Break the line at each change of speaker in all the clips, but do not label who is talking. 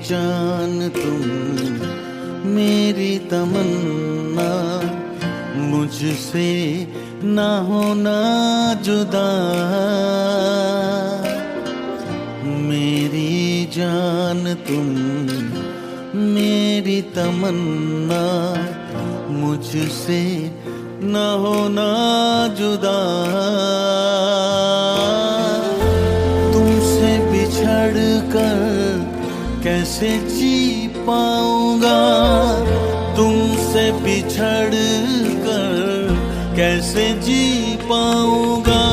जान तुम मेरी तमन्ना, मुझसे ना होना जुदा। मेरी जान तुम मेरी तमन्ना, मुझसे ना होना जुदा। तुमसे बिछड़ कर कैसे जी पाऊंगा, तुमसे बिछड़ कर कैसे जी पाऊंगा।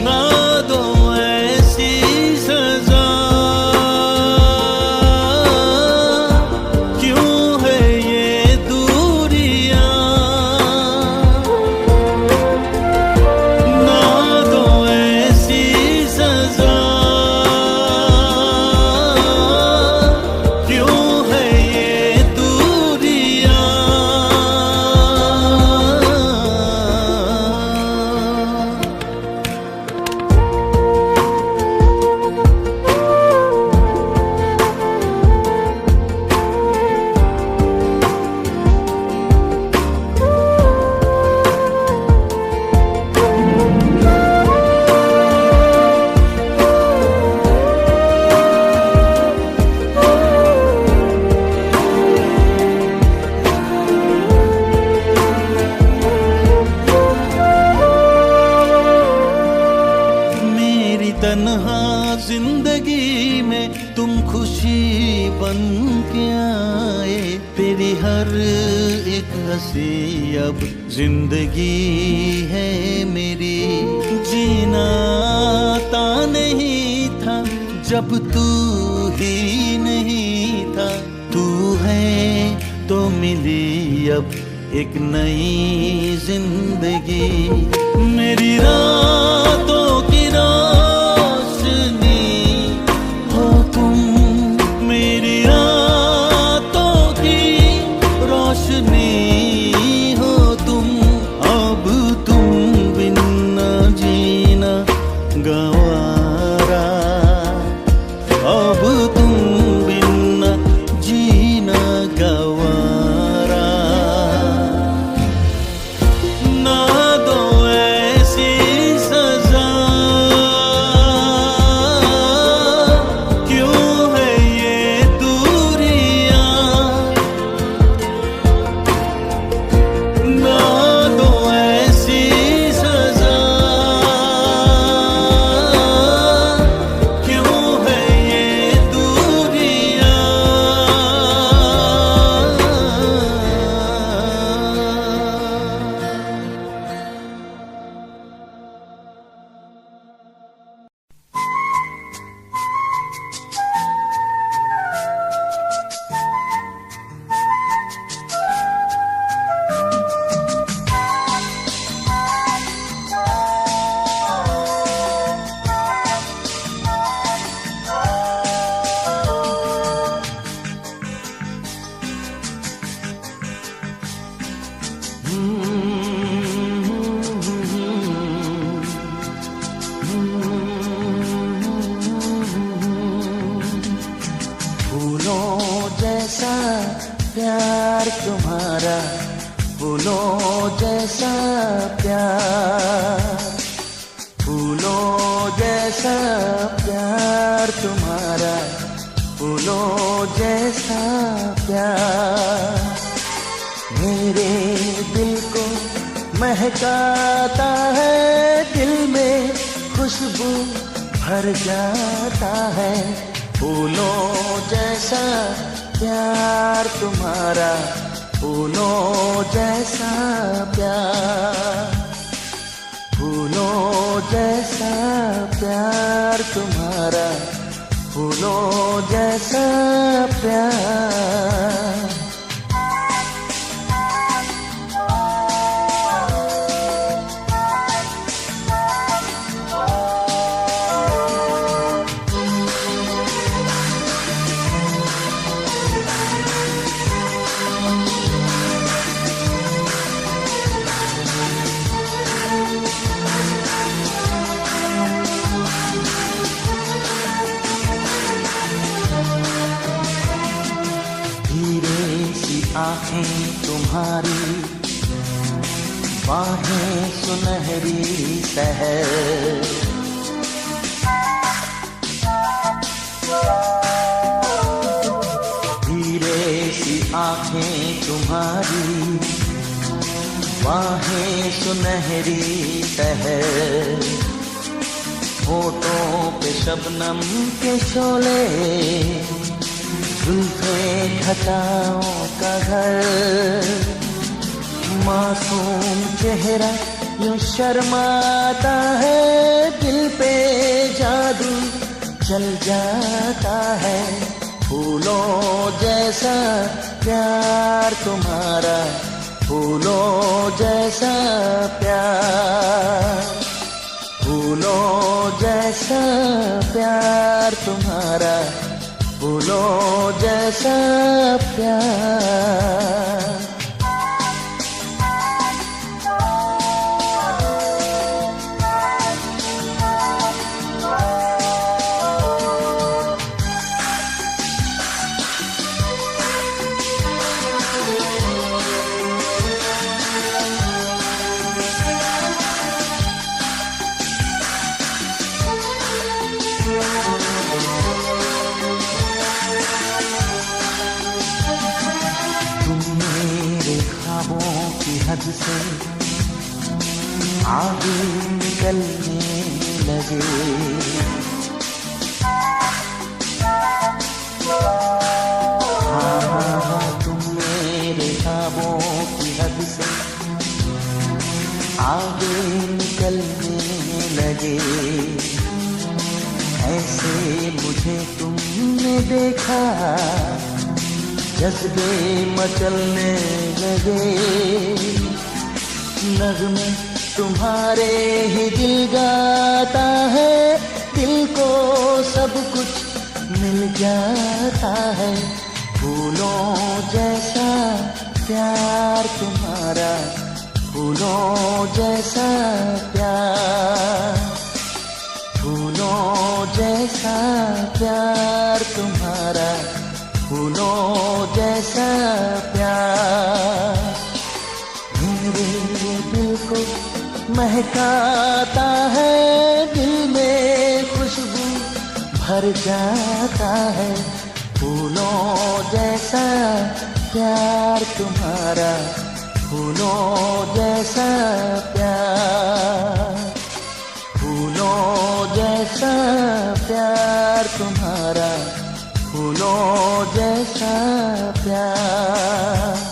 ना दो ऐसी सजा, क्यों है ये दूरियां। ना दो ऐसी सजा, क्यों है ये दूरियां। तन्हा जिंदगी में तुम खुशी बन के आए, तेरी हर एक हंसी अब जिंदगी है मेरी। जीना आता नहीं था जब तू ही नहीं था, तू है तो मिली अब एक नई जिंदगी। मेरी रातों की गवारा, अब तुम बिन जीना गवारा। ना दो ऐसी सजा, क्यों है ये दूरियां। ना दो ऐसी सजा, प्यार तुम्हारा, फूलों जैसा प्यार, फूलों जैसा प्यार तुम्हारा, फूलों जैसा प्यार। मेरे दिल को महकाता है, दिल में खुशबू भर जाता है। फूलों जैसा प्यार तुम्हारा, फूलों जैसा प्यार, फूलों जैसा प्यार तुम्हारा, फूलों जैसा प्यार। आंखें तुम्हारी, बाहें सुनहरी सहर। हीरे सी आंखें तुम्हारी, बाहें सुनहरी सहर। होठों पे शबनम के शोले, जुल्फे घटाओं का घर। मासूम चेहरा यूं शर्माता है, दिल पे जादू चल जाता है। फूलों जैसा प्यार तुम्हारा, फूलों जैसा प्यार, फूलों जैसा प्यार तुम्हारा, फूलों जैसा प्यार। हद से आगे निकलने लगे। हाँ, तुम मेरे ख्वाबों की हद से आगे निकलने लगे। ऐसे मुझे तुमने देखा, जज्बे मचलने लगे। नग़्मे तुम्हारे ही दिल गाता है, दिल को सब कुछ मिल जाता है। फूलों जैसा प्यार तुम्हारा, फूलों जैसा प्यार, फूलों जैसा प्यार तुम्हारा, फूलों जैसा प्यार। मेरे दिल को महकाता है, दिल में खुशबू भर जाता है। फूलों जैसा प्यार तुम्हारा, फूलों जैसा प्यार, फूलों जैसा प्यार तुम्हारा, फूलों जैसा प्यार।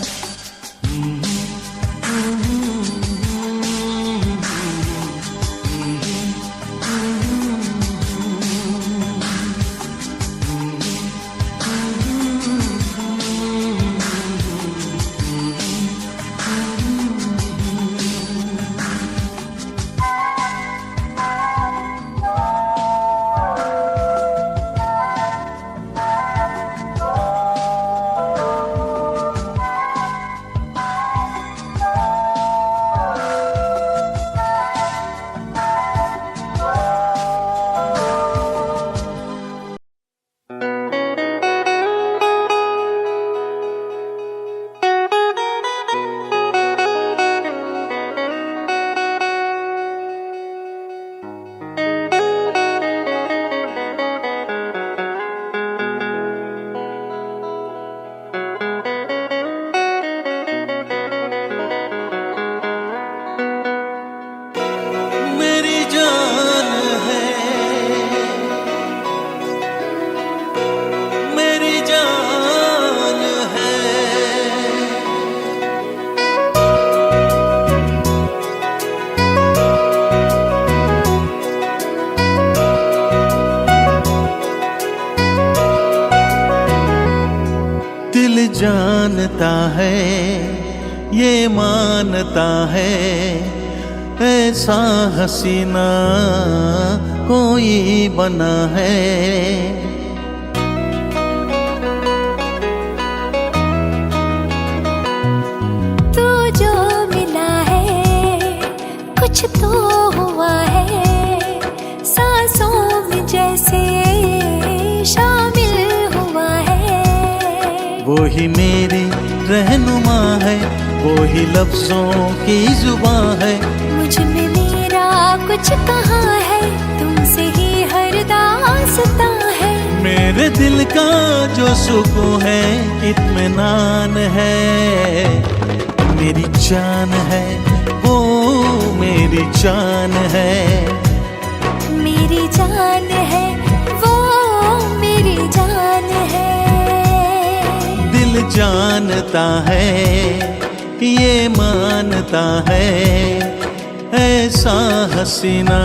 जानता है, ये मानता है, ऐसा हसीना कोई बना है।
तू जो मिला है कुछ तो हुआ है, सांसों में जैसे शामिल हुआ है।
वो ही मेरे रहनुमा है, वो ही लफ्जों की जुबां है।
मुझ में मेरा कुछ कहाँ है, तुमसे ही हर दास्तां है।
मेरे दिल का जो सुकून है, इत्मीनान है। मेरी जान है, वो मेरी जान है।
मेरी जान है, वो मेरी जान है।
दिल जानता है, ये मानता है, ऐसा हसीना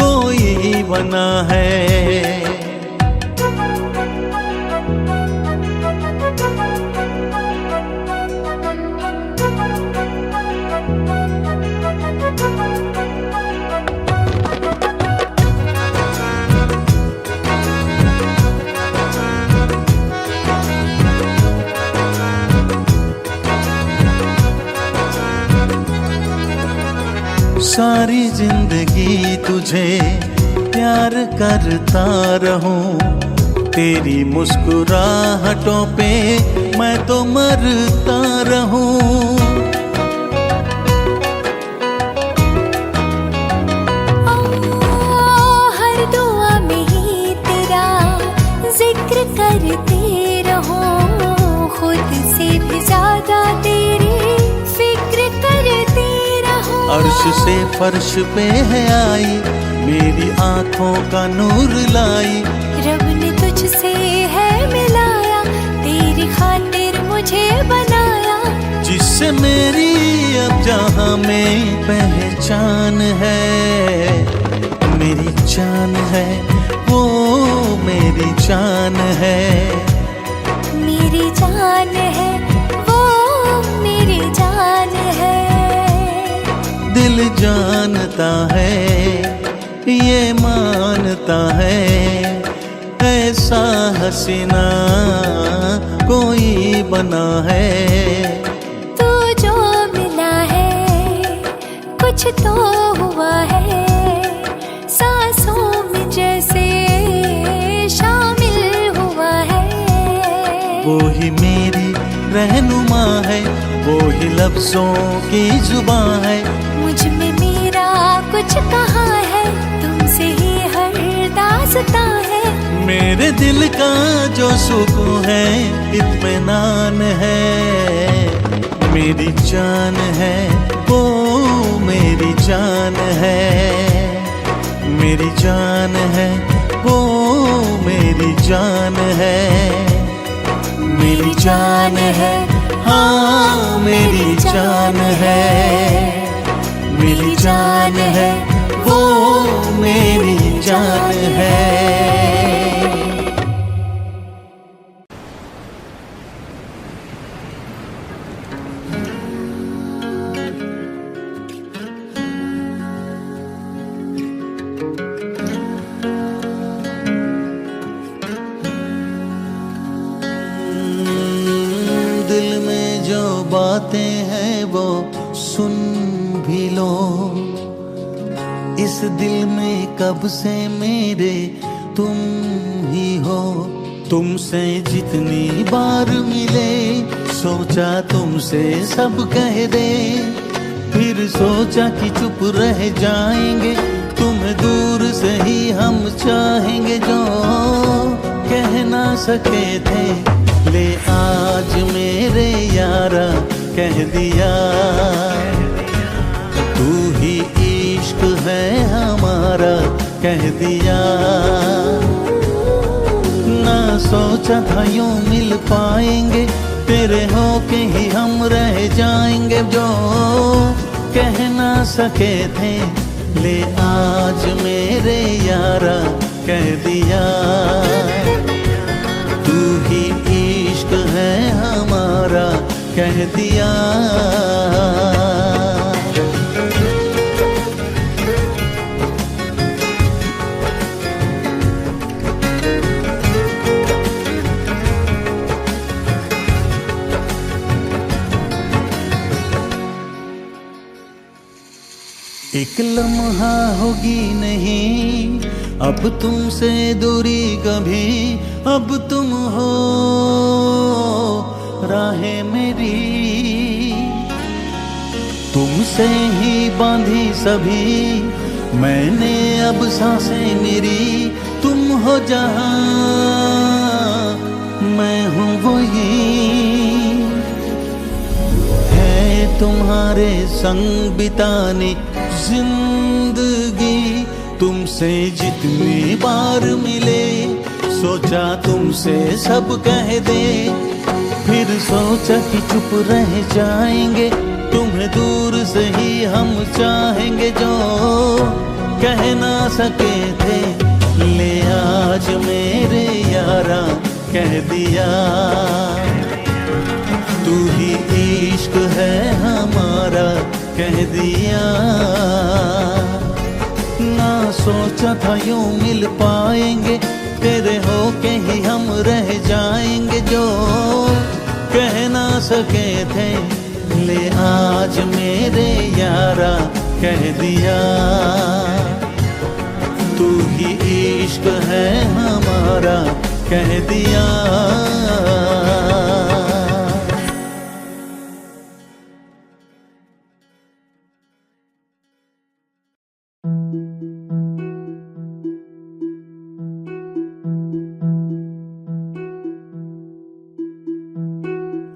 कोई बना है। सारी जिंदगी तुझे प्यार करता रहूं, तेरी मुस्कुराहटों पे मैं तो मरता रहूं।
हर दुआ में ही तेरा जिक्र करते रहूं, खुद से भी ज्यादा तेरी फिक्र करते रहूं।
अर्श से फर्श पे है आई, मेरी आंखों का नूर लाई।
रब ने तुझसे है मिलाया, तेरी खातिर मुझे बनाया।
जिससे मेरी अब जहां में पहचान है। मेरी जान है, वो मेरी जान है।
मेरी जान है, वो मेरी जान है।
दिल जानता है, ये मानता है, ऐसा हसीना कोई बना है।
तू जो मिला है, कुछ तो हुआ है, सांसों में जैसे शामिल हुआ है।
वो ही मेरी रहनुमा है, वो ही लफ्जों की जुबां है।
मुझ में मेरा कुछ कहाँ है, तुमसे ही हर दास्तां है।
मेरे दिल का जो सुकून है, इत्मीनान है। मेरी जान है, वो मेरी जान है। मेरी जान है, वो मेरी जान है। मेरी जान है, हाँ मेरी जान है। मेरी जान है, वो मेरी जान है। दिल में जो बातें हैं वो सुन भी लो। इस दिल में कब से मेरे तुम ही हो। तुमसे जितनी बार मिले, सोचा तुमसे सब कह दे। फिर सोचा कि चुप रह जाएंगे, तुम्हें दूर से ही हम चाहेंगे। जो कह ना सके थे, ले आज मेरे यारा कह दिया। तू ही इश्क है हमारा कह दिया। ना सोचा था यूं मिल पाएंगे, तेरे होके ही हम रह जाएंगे। जो कह ना सके थे, ले आज मेरे यारा कह दिया। तू ही इश्क है हमारा कह दिया। एक लम्हा होगी नहीं अब तुमसे दूरी कभी। अब तुम हो राहें मेरी तुमसे ही बांधी सभी, मैंने अब सांसें मेरी, तुम हो जहां मैं हूँ वही, है तुम्हारे संग बिताने जिंदगी। तुमसे जितनी बार मिले सोचा तुमसे सब कह दे, फिर सोचा कि चुप रह जाएंगे, तुम्हें दूर से ही हम चाहेंगे जो कह ना सके थे। ले आज मेरे यारा कह दिया, तू ही इश्क है हमारा कह दिया। ना सोचा था यूं मिल पाएंगे, तेरे होके ही हम रह जाएंगे जो कह ना सके थे। ले आज मेरे यारा कह दिया, तू ही इश्क है हमारा कह दिया।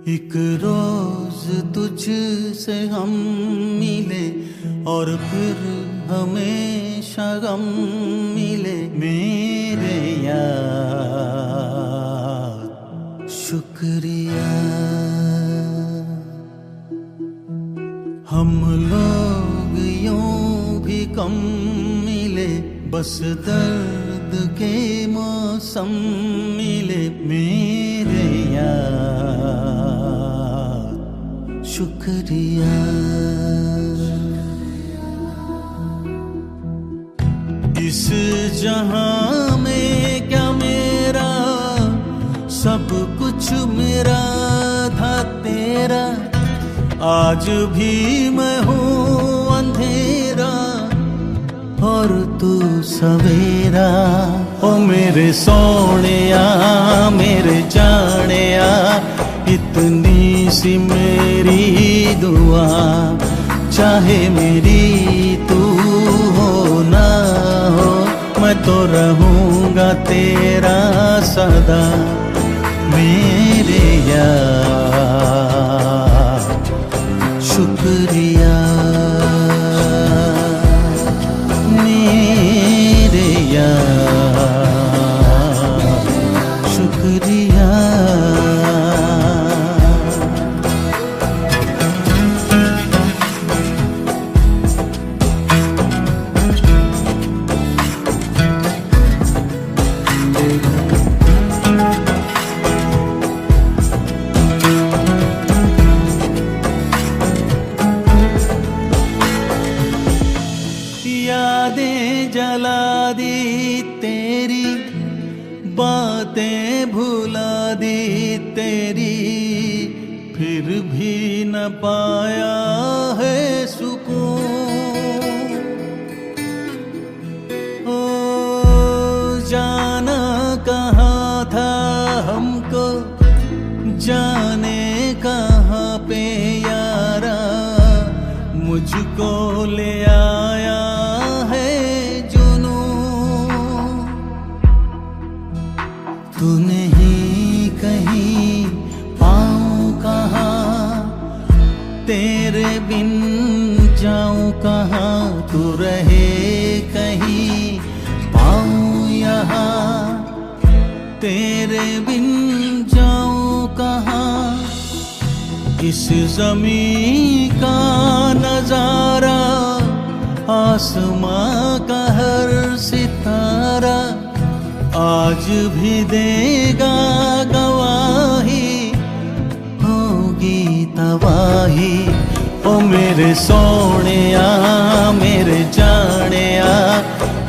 एक रोज तुझसे हम मिले और फिर हमेशा गम मिले मेरे यार, शुक्रिया। हम लोग यूं भी कम मिले, बस दर्द के मौसम मिले मेरे यार, शुक्रिया। इस जहां में क्या मेरा सब कुछ मेरा था तेरा, आज भी मैं हूँ अंधेरा और तू सवेरा। ओ मेरे सोनिया मेरे जानिया, इतनी सी मेरी दुआ, चाहे मेरी तू हो ना हो, मैं तो रहूंगा तेरा सदा मेरे यार, शुक्रिया मेरे यार, शुक्रिया। यादें जला दी तेरी, बातें भुला दी तेरी, फिर भी न पाया है सुकून। ओ जाना कहाँ था हमको, जाने कहाँ पे यारा, मुझको ले आया है जुनून। तू नहीं कहीं पाऊं कहाँ, तेरे बिन जाऊं कहाँ, तू रहे कहीं पाऊं यहाँ, तेरे बिन जाऊं कहाँ। इस ज़मीं का नजारा, आसमां का हर सितारा, आज भी देगा गवाही, होगी तबाही। ओ मेरे सोनिया मेरे जानिया,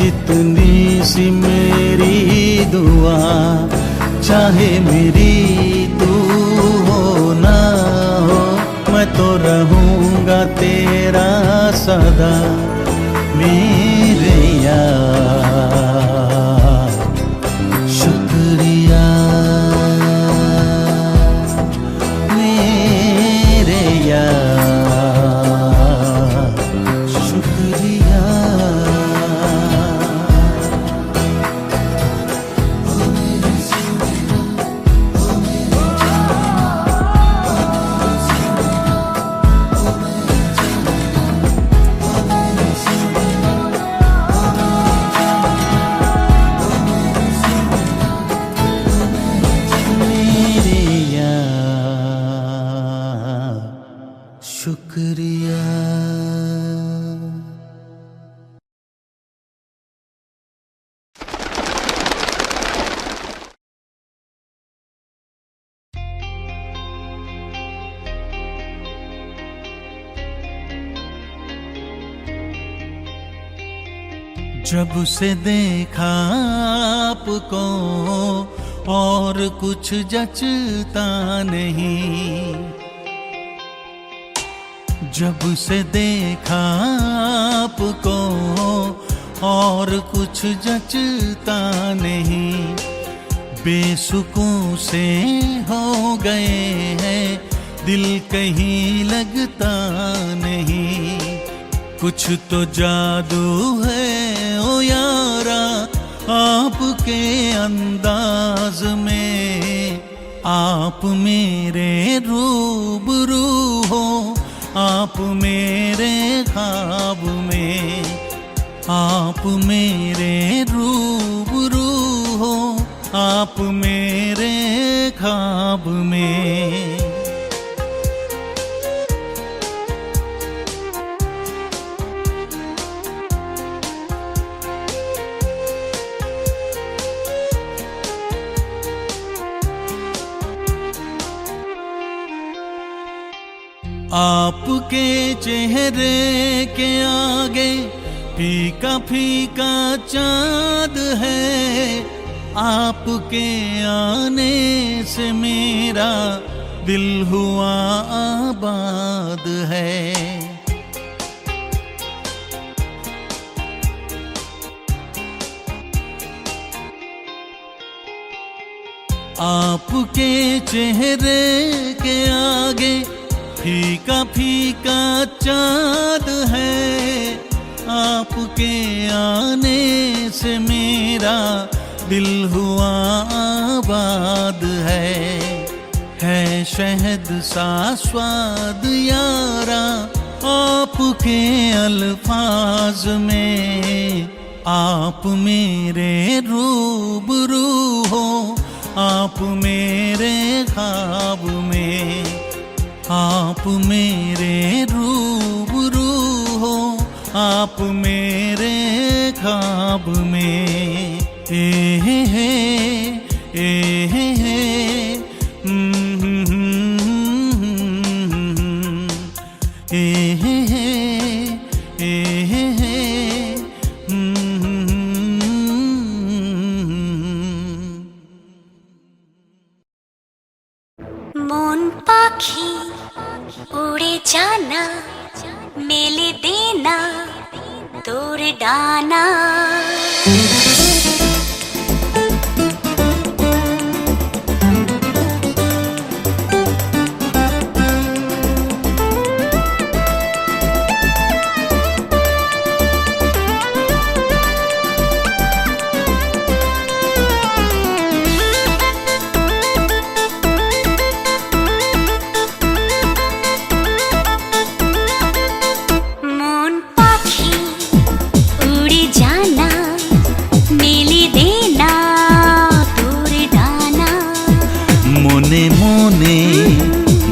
इतनी सी मेरी दुआ, चाहे मेरी तू हो ना हो, मैं तो रहूंगा तेरा सदा मेरे यार, शुक्रिया शुक्रिया। जब से देखा आपको और कुछ जचता नहीं, जब से देखा आपको और कुछ जचता नहीं, बेसुकून से हो गए हैं, दिल कहीं लगता नहीं। कुछ तो जादू है ओ यारा आपके अंदाज में, आप मेरे रूबरू हो, आप मेरे ख्वाब में, आप मेरे रूबरू हो, आप मेरे ख्वाब में। आपके चेहरे के आगे फीका फीका चाँद है, आपके आने से मेरा दिल हुआ आबाद है। आपके चेहरे के आगे फीका फीका चाँद है, आपके आने से मेरा दिल हुआ आबाद है शहद सा स्वाद यारा आपके अल्फाज में, आप मेरे रूबरू हो, आप मेरे ख्वाब में, आप मेरे रूबरू हो, आप मेरे ख्वाब में। ए हे
মন পাখি উড়ে জানা, মেলে দেনা তোর ডানা।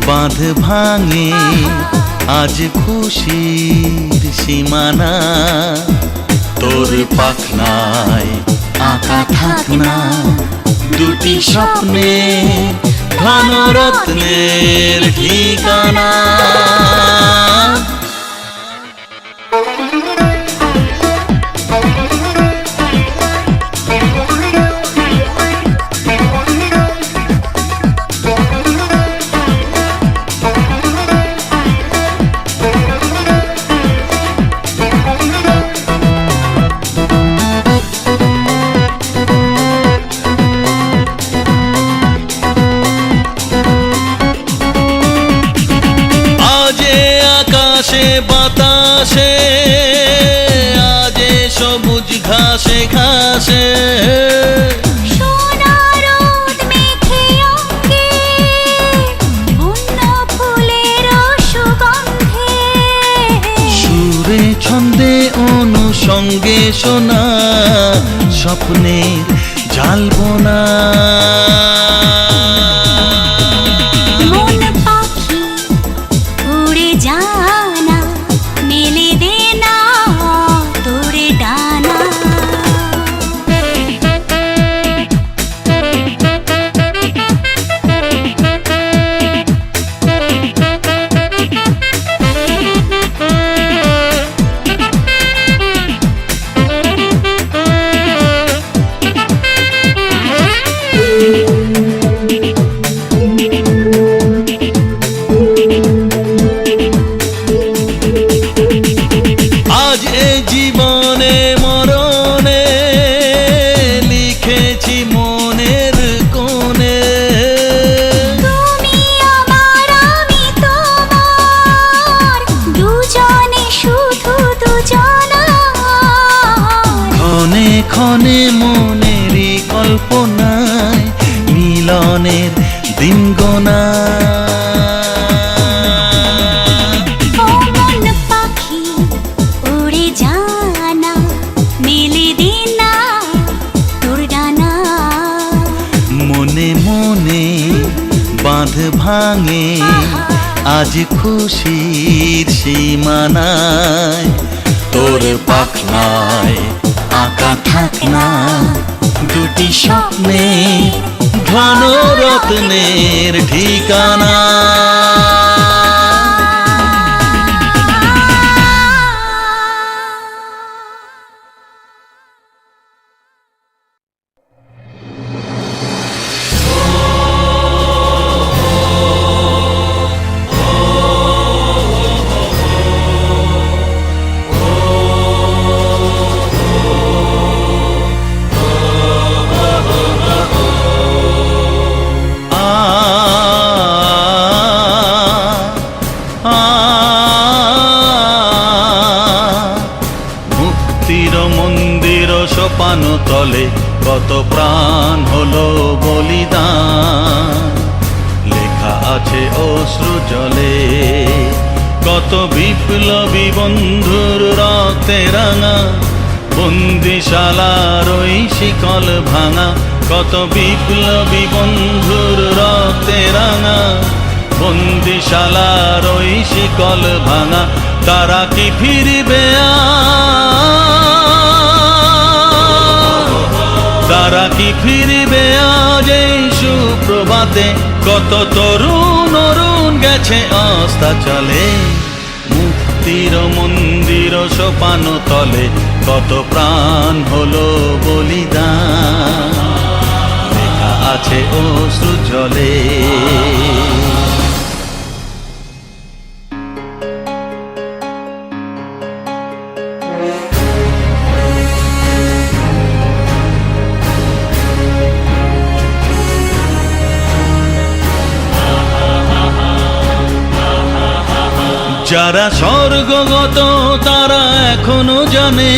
বাঁধ ভাঙে আজ খুশির সীমানা, তোর পাখনায় আঁকা থাকনা দুটি স্বপ্নে ধনরত্নের ঠিকানা। বাতাসে আজে সবুজ ঘাসে ঘাসে
সোনা রোদ মেখে অঙ্গে বন্য ফুলের সুগন্ধে,
সুরে ছন্দে অনুষঙ্গে শোনা স্বপ্নের জালবোনা।
মন পাখি উড়ে যা
প্রাণের দিন গোনা।
ও মন পাখি উড়ে জানা, মেলে দে না তোর ডানা।
মনে মনে বাঁধ ভাঙে আজ খুশির সীমানায়, তোর পাখনায় আঁকা থাক না দুটি স্বপ্নে ঘন রত্নের ঠিকানা। মুক্তির মন্দির সোপান তলে কত প্রাণ হলো বলিদান, লেখা আছে অশ্রু জলে কত বিপ্লবী বন্ধুর রক্তে রাঙা। বন্দিশালার ওই শিকল ভাঙা, কত বিপ্লবী বন্ধুর রক্তে রাঙা। বন্দিশালার ওই শিকল ভাঙা, তারা কি ফিরবে তারা কি ফিরবে আজ এই সুপ্রভাতে? কত তরুণ অরুণ গেছে অস্তাচলে, মুক্তির মন্দির সোপান তলে কত প্রাণ হলো বলিদান, লেখা আছে অশ্রু জলে। যারা স্বর্গগত তারা এখনো জানে,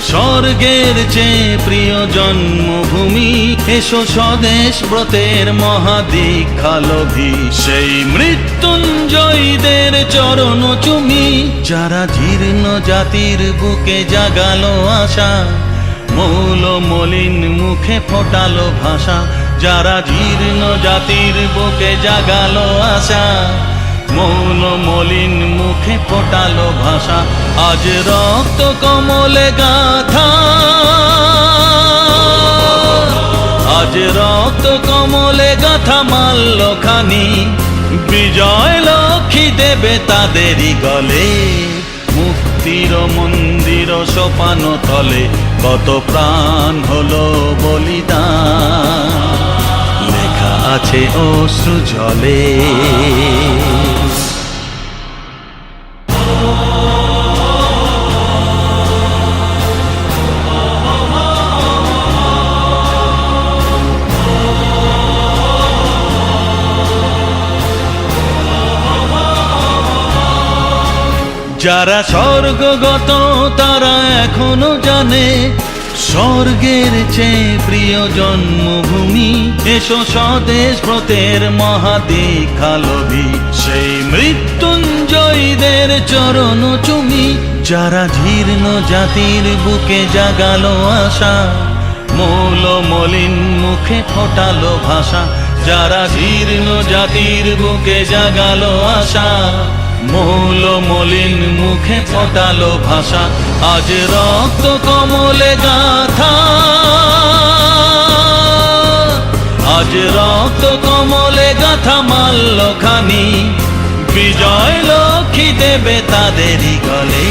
স্বর্গের চেয়ে প্রিয় জন্মভূমি। এসো স্বদেশ ব্রতের মহাদীক্ষালোভী, সেই মৃত্যুঞ্জয়ীদের চরণ চুমি। যারা জীর্ণ জাতির বুকে জাগালো আশা, মৌল মলিন মুখে ফোটালো ভাষা। যারা জীর্ণ জাতির বুকে জাগালো আশা, মৌল মলিন মুখে ফোটালো ভাষা। আজ রক্ত কমলে গাথা, আজ রক্ত কমলে গাথা মাল্যখানি, বিজয় লক্ষ্মী দেবে তাদেরই গলে। মুক্তির মন্দির সোপান তলে কত প্রাণ হলো বলিদান, লেখা আছে অশ্রু জলে। যারা স্বর্গগত তারা এখনো জানে, স্বর্গের চেয়ে প্রিয় জন্মভূমি। এসো স্বদেশ ব্রতের মহাদীক্ষালোভী, সেই মৃত্যুঞ্জয়ীদের চরণ চুমি। যারা জীর্ণ জাতির বুকে জাগালো আশা, মৌল মলিন মুখে ফোটালো ভাষা। যারা জীর্ণ জাতির বুকে জাগালো আশা, মৌল মলিন মুখে ফোটালো ভাষা। আজ রক্ত কমলে গাথা, আজ রক্ত কমলে গাথা মাল্যখানি, বিজয় লক্ষ্মী দেবে তাদেরই গলে।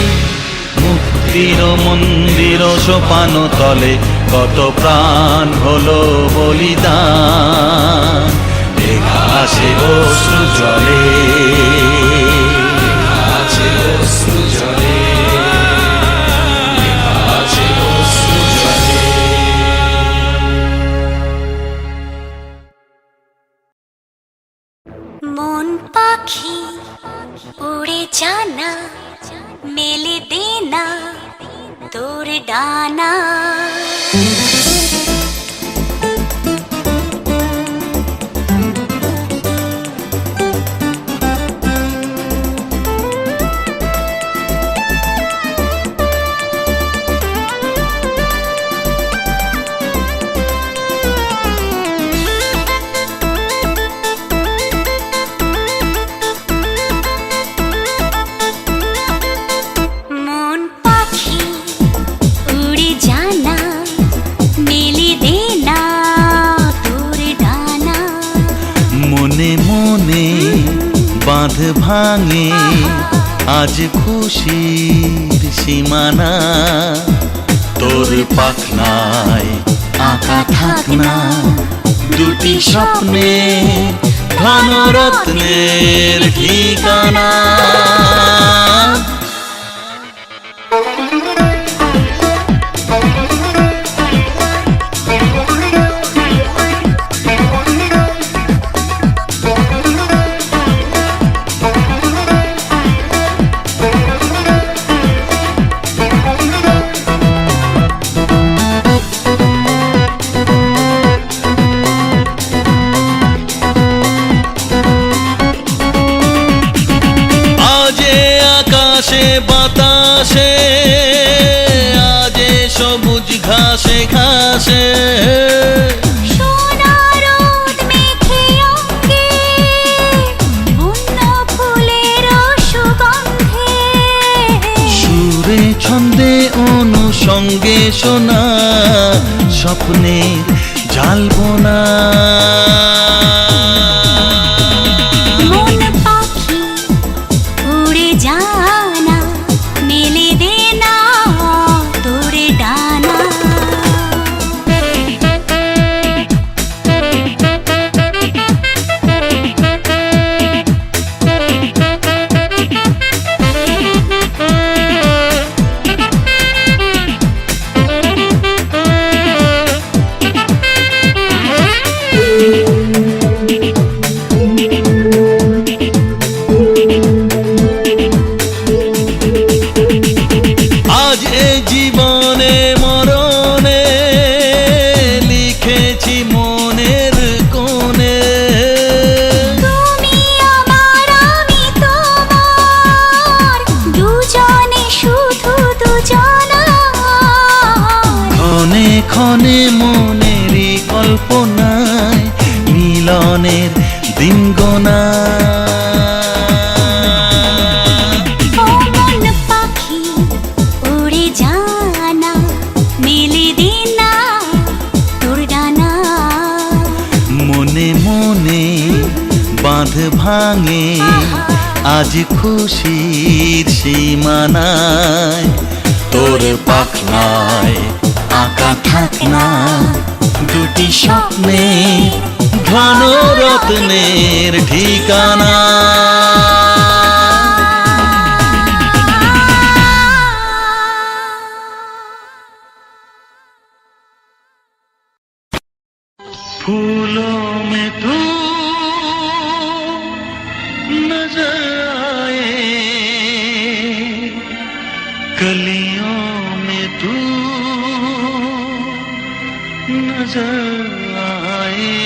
মুক্তির মন্দির সোপান তলে কত প্রাণ হলো বলিদান, লেখা আছে অশ্রু জলে।
মন পাখি উড়ে জানা, মেলে দেনা তোর ডানা।
মনে মনে বাঁধ ভাঙে আজ খুশির সীমানা, তোর পাখনায় আঁকা থাক না দুটি স্বপ্নে ধনরত্নের ঠিকানা। আকাশে বাতাসে আজে সবুজ ঘাসে ঘাসে,
সোনা রোদ মেখে অঙ্গে বন্য ফুলের সুগন্ধে,
সুরে ছন্দে অনুসঙ্গে শোনা স্বপ্নের জালবোনা।
মন পাখি উড়ে জানা মেলে দে না তোর ডানা।
আজ এ জীবনে মরণে লিখেছি মনের কোণে,
তুমি আমার আমি তোমার দুজনে শুধু দুজনা।
ক্ষণে ক্ষণে মনেরই কল্পনায় মিলনের দিন গোনা।
ও মন পাখি উড়ে জানা মেলে দে না তোর ডানা।
মনে মনে বাঁধ ভাঙে আজ খুশির সীমানায়, তোর পাখনায় আঁকা থাক না দুটি স্বপ্নে ধনরত্নের ঠিকানা। फूलों में तू नजर आए, कलियों में तू नजर आए,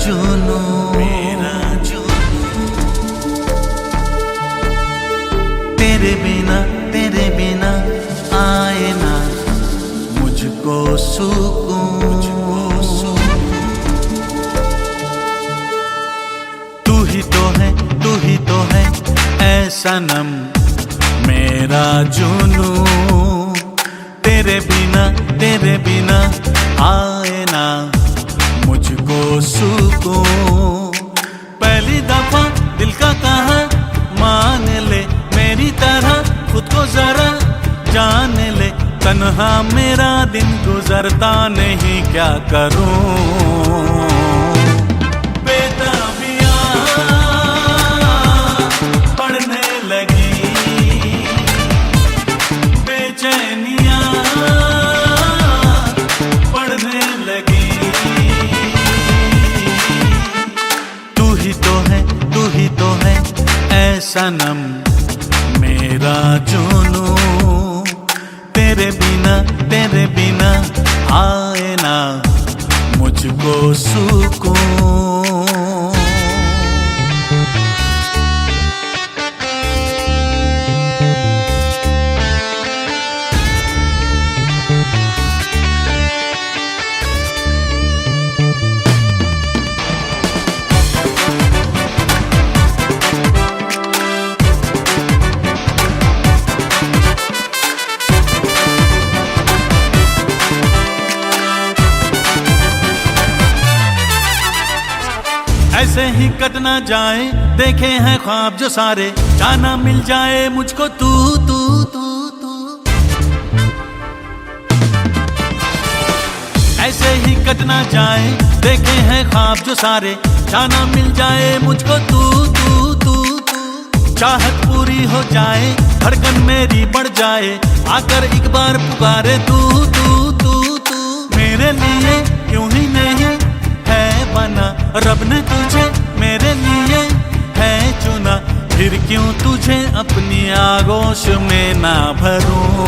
जुनू, मेरा जुनू। तेरे बिना आए ना मुझको सुकून। तू ही तो है ऐ सनम मेरा जुनू। तेरे बिना आए ना मुझको सुकून। पहली दफा दिल का कहा मान ले, मेरी तरह खुद को जरा जान ले। तन्हा मेरा दिन गुजरता नहीं, क्या करूं। पढ़ने लगी बेचैनियां, पढ़ने लगी। तू ही तो है ऐ सनम मेरा जुनू। तेरे बिना आए ना मुझको सुकून। ऐसे ही कट ना जाए, देखे हैं ख्वाब जो सारे। जाना मिल जाए मुझको तू तू तू तू। ऐसे ही कट ना जाए, देखे हैं ख्वाब जो सारे। जाना मिल जाए मुझको तू तू तू तू। चाहत पूरी हो जाए, धड़कन मेरी बढ़ जाए। आकर एक बार पुकारे तू तू तू तू। मेरे लिए क्यों ही नहीं है बना रब ने तुझे, मेरे लिए है चुना। फिर क्यों तुझे अपनी आगोश में ना भरूं।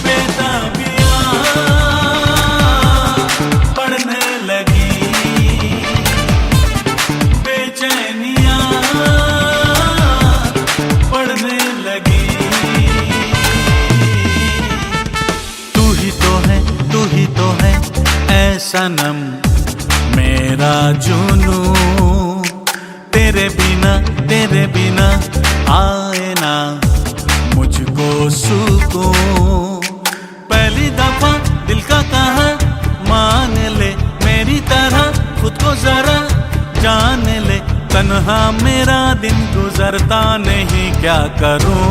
बेताबियां पढ़ने लगी बेचैनियां, पढ़ने लगी। तू ही तो है ऐ सनम मेरा जुनू। तेरे बिना आए ना मुझको सुकून। पहली दफा दिल का कहा मान ले, मेरी तरह खुद को जरा जान ले। तन्हा मेरा दिन गुजरता नहीं, क्या करूं।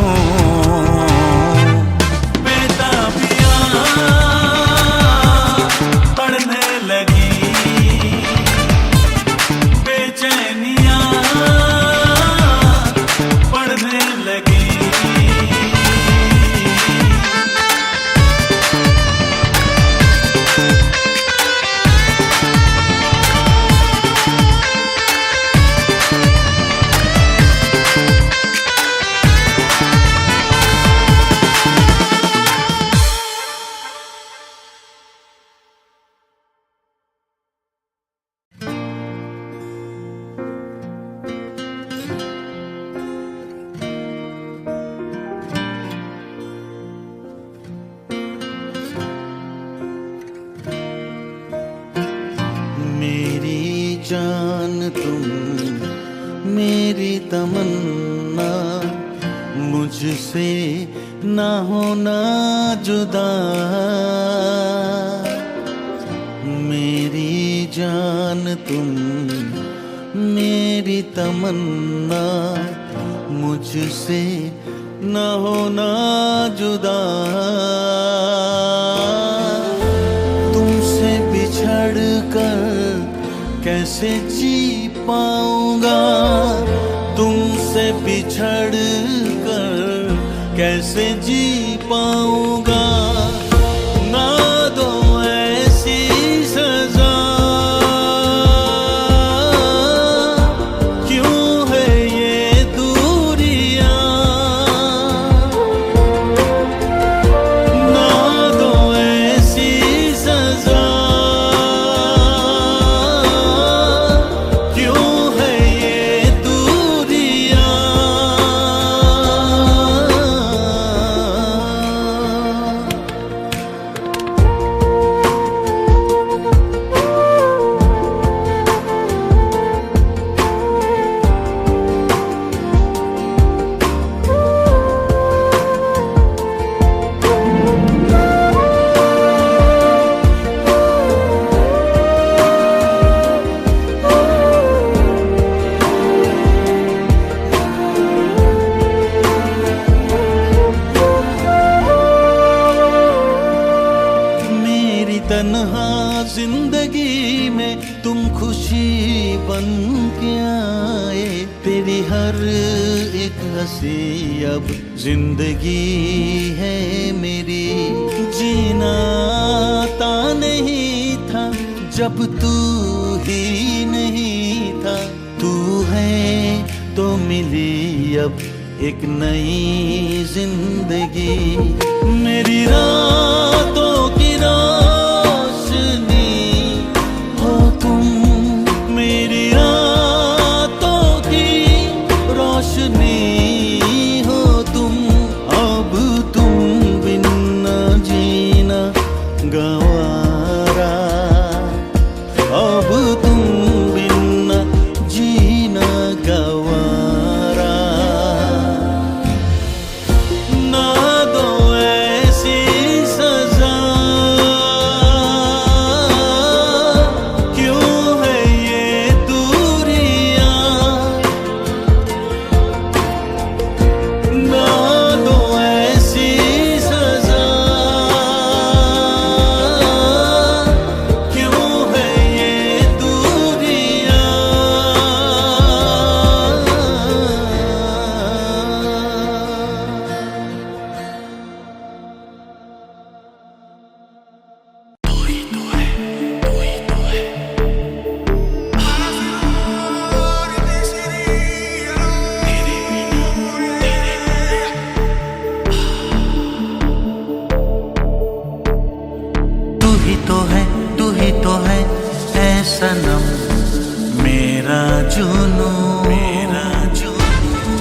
पढ़ने लगी बेचैनियां, पढ़ने लगी। जान तुम मेरी तमन्ना, मुझसे ना होना जुदा। मेरी जान तुम मेरी तमन्ना, मुझसे ना होना जुदा। तुमसे बिछड़ कर कैसे जी पाऊंगा, तुमसे बिछड़ कर कैसे जी पाऊंगा। ना दो ऐसी सजा, क्यों है ये दूरियां। ना दो ऐसी सजा, तन्हा जिंदगी में तुम खुशी बन के आए। तेरी हर एक हंसी अब जिंदगी है मेरी। जीना आता नहीं था जब तू ही नहीं था। तू है तो मिली अब एक नई जिंदगी। मेरी रातों की रोशनी हो तुम, मेरी रातों की रोशनी हो तुम। अब तुम बिन न जीना गवारा, अब तुम बिन न जीना गवारा। सनम मेरा जुनू, मेरा जुनू।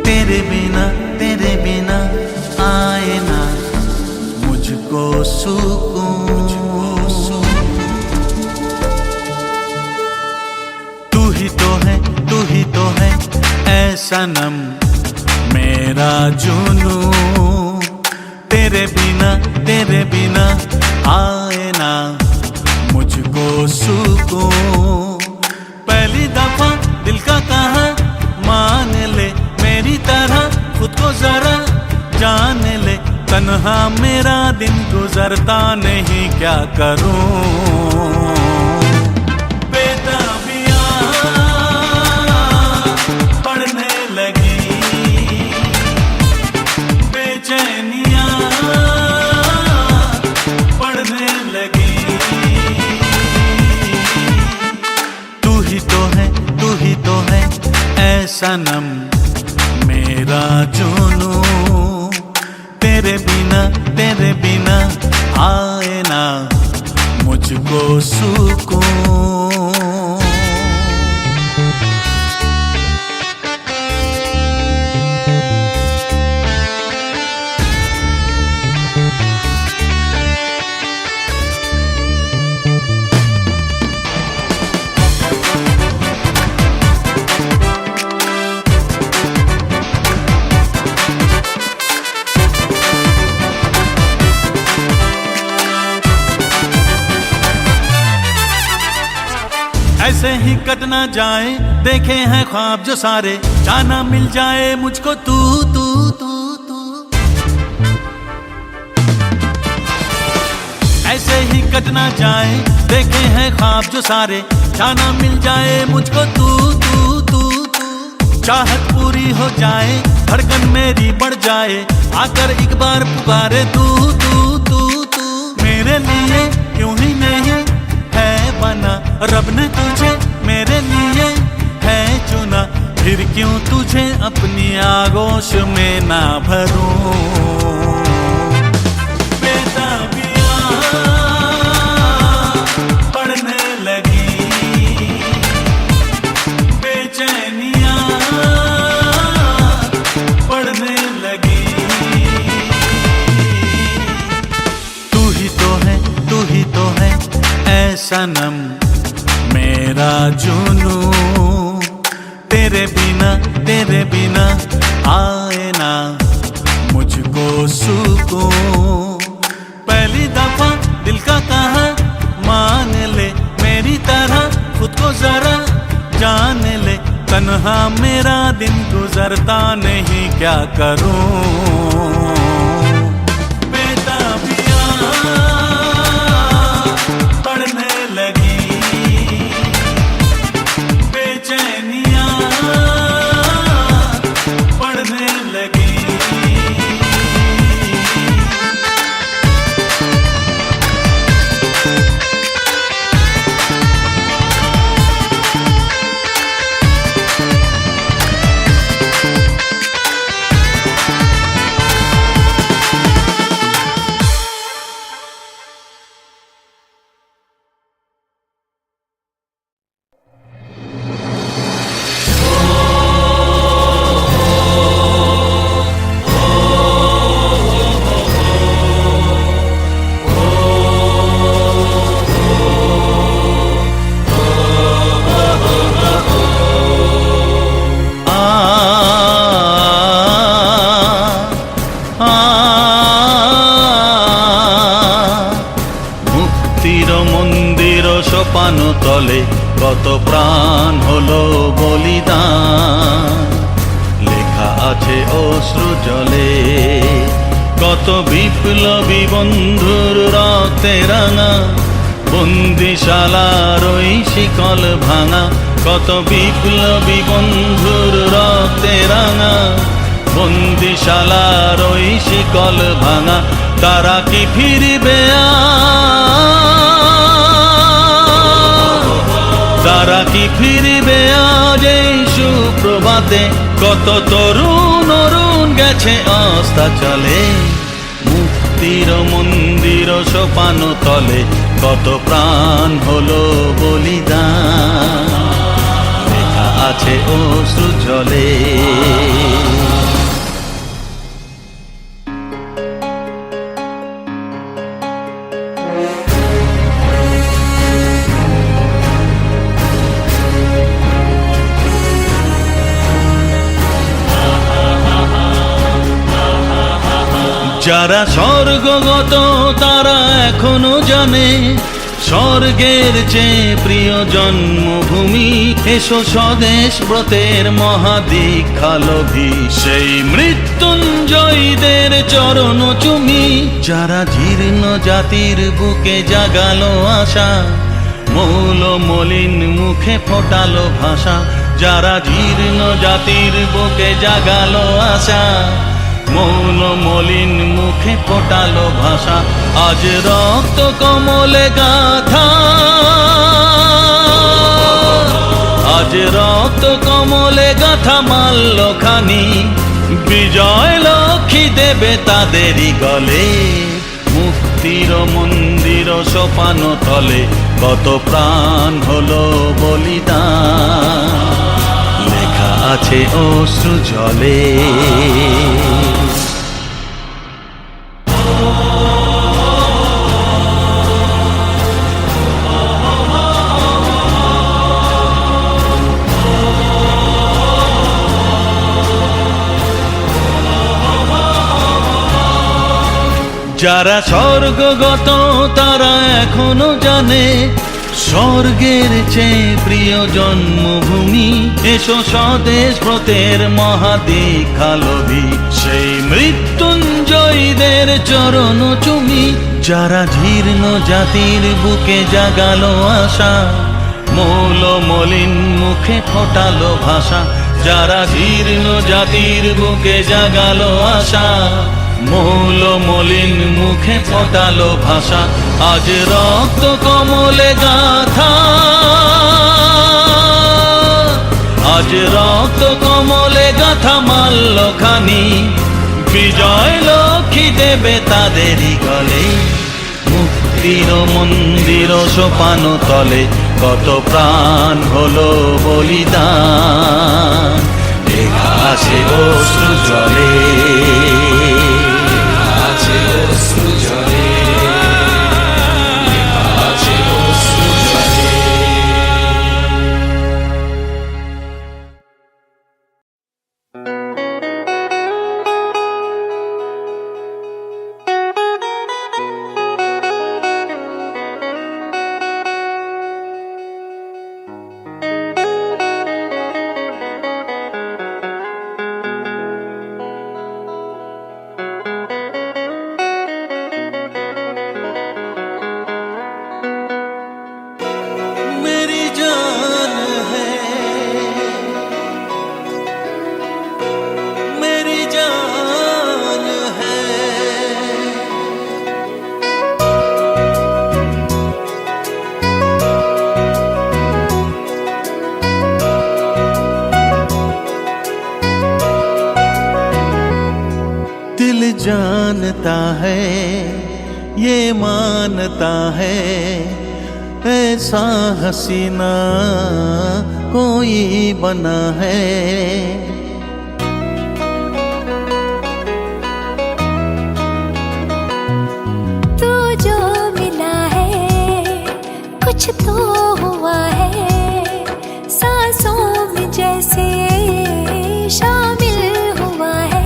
तेरे बिना आए ना मुझको सुकून। तू ही तो है ऐ सनम मेरा जुनू। तेरे बिना आए ना मुझको सुकून। पहली दफा दिल का कहा मान ले, मेरी तरह खुद को जरा जान ले। तन्हा मेरा दिन गुजरता नहीं, क्या करूं। बेताबियां पढ़ने लगी, बेचैनियां पढ़ने लगी। तू ही तो है ऐ सनम मेरा जुनू। तेरे बिना आए ना मुझको सुकून। ऐसे ही कट ना जाए, देखे हैं ख्वाब जो सारे। जाना मिल जाए मुझको तू तू तू तू। ऐसे ही कट ना जाए, देखे हैं ख्वाब जो सारे। जाना मिल जाए मुझको तू तू तू तू। चाहत पूरी हो जाए, धड़कन मेरी बढ़ जाए। आकर एक बार पुकारे तू तू तू तू। मेरे लिए क्यों ही नहीं है बना रब ने तुझे, मेरे लिए है चुना। फिर क्यों तुझे अपनी आगोश में ना भरूं। बेताबियां पढ़ने लगी, बेचैनियां पढ़ने लगी। तू ही तो है ऐ सनम मेरा जुनू। तेरे बिना आए ना मुझको सुकून। पहली दफा दिल का कहा मान ले, मेरी तरह खुद को जरा जान ले। तन्हा मेरा दिन गुजरता नहीं, क्या करूं। बेताब সোপান তলে কত প্রাণ হলো বলিদান, লেখা আছে অশ্রু জলে কত বিপ্লবী বন্ধুর রক্তে রাঙা, বন্দিশালার ওই শিকল ভাঙা, কত বিপ্লবী বন্ধুর রক্তে রাঙা, বন্দিশালার ওই শিকল ভাঙা। তারা কি ফিরবে তারা কি ফিরবে আজ এই সুপ্রভাতে? কত তরুণ অরুণ গেছে অস্তাচলে, মুক্তির মন্দির সোপান তলে কত প্রাণ হলো বলিদান, লেখা আছে অশ্রু জলে। যারা স্বর্গগত তারা এখনো জানে স্বর্গের চেয়ে প্রিয় জন্মভূমি। এসো স্বদেশ ব্রতের মহাদীক্ষালোভী, সেই মৃত্যুঞ্জয়ীদের চরণ চুমি। যারা জীর্ণ জাতির বুকে জাগালো আশা, মৌল মলিন মুখে ফোটালো ভাষা। যারা জীর্ণ জাতির বুকে জাগালো আশা, মৌন মলিন মুখে ফোটালো ভাষা। আজ রক্ত কমলে গাথা, আজ রক্ত কমলে গাথা মাল্যখানি, বিজয় লক্ষ্মী দেবে তাদেরই গলে। মুক্তির মন্দির সোপান তলে কত প্রাণ হলো বলিদান, লেখা আছে অশ্রু জলে। যারা স্বর্গগত তারা এখনো জানে স্বর্গের চেয়ে প্রিয় জন্মভূমি। এসো স্বদেশ ব্রতের মহাদীক্ষালোভী, সেই মৃত্যুঞ্জয়ীদের চরণ চুমি। যারা জীর্ণ জাতির বুকে জাগালো আশা, মৌল মলিন মুখে ফোটালো ভাষা। যারা জীর্ণ জাতির বুকে জাগালো আশা, মৌল মলিন মুখে ফোটালো ভাষা। আজ রক্ত কমলে গাথা, আজ রক্ত কমলে গাথা মাল্যখানি, বিজয় লক্ষ্মী দেবে তাদেরই গলে। মুক্তির মন্দির সোপান তলে কত প্রাণ হলো বলিদান, লেখা আছে অশ্রু জলে। जानता है ये मानता है ऐसा हसीना कोई बना है।
तू जो मिला है कुछ तो हुआ है, सांसों में जैसे शामिल हुआ है।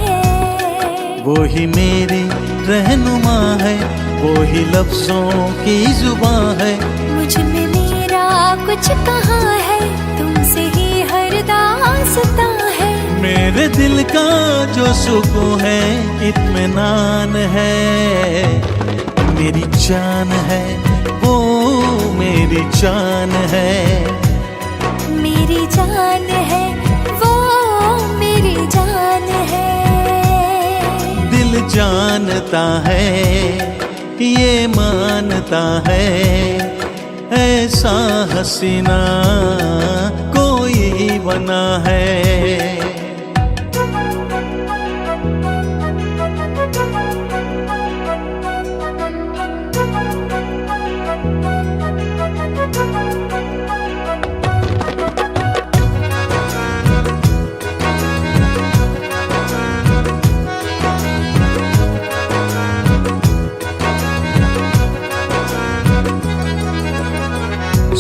वो ही मेरी रहनुमा है, वो ही लफ्जों की जुबां है।
मुझ में मेरा कुछ कहाँ है, तुमसे ही हर दास्तां है।
मेरे दिल का जो सुकून है, इत्मीनान है, मेरी जान है, वो मेरी जान है।
मेरी जान है, वो मेरी जान है।
दिल जानता है, ये मानता है, ऐसा हसीना कोई बना है।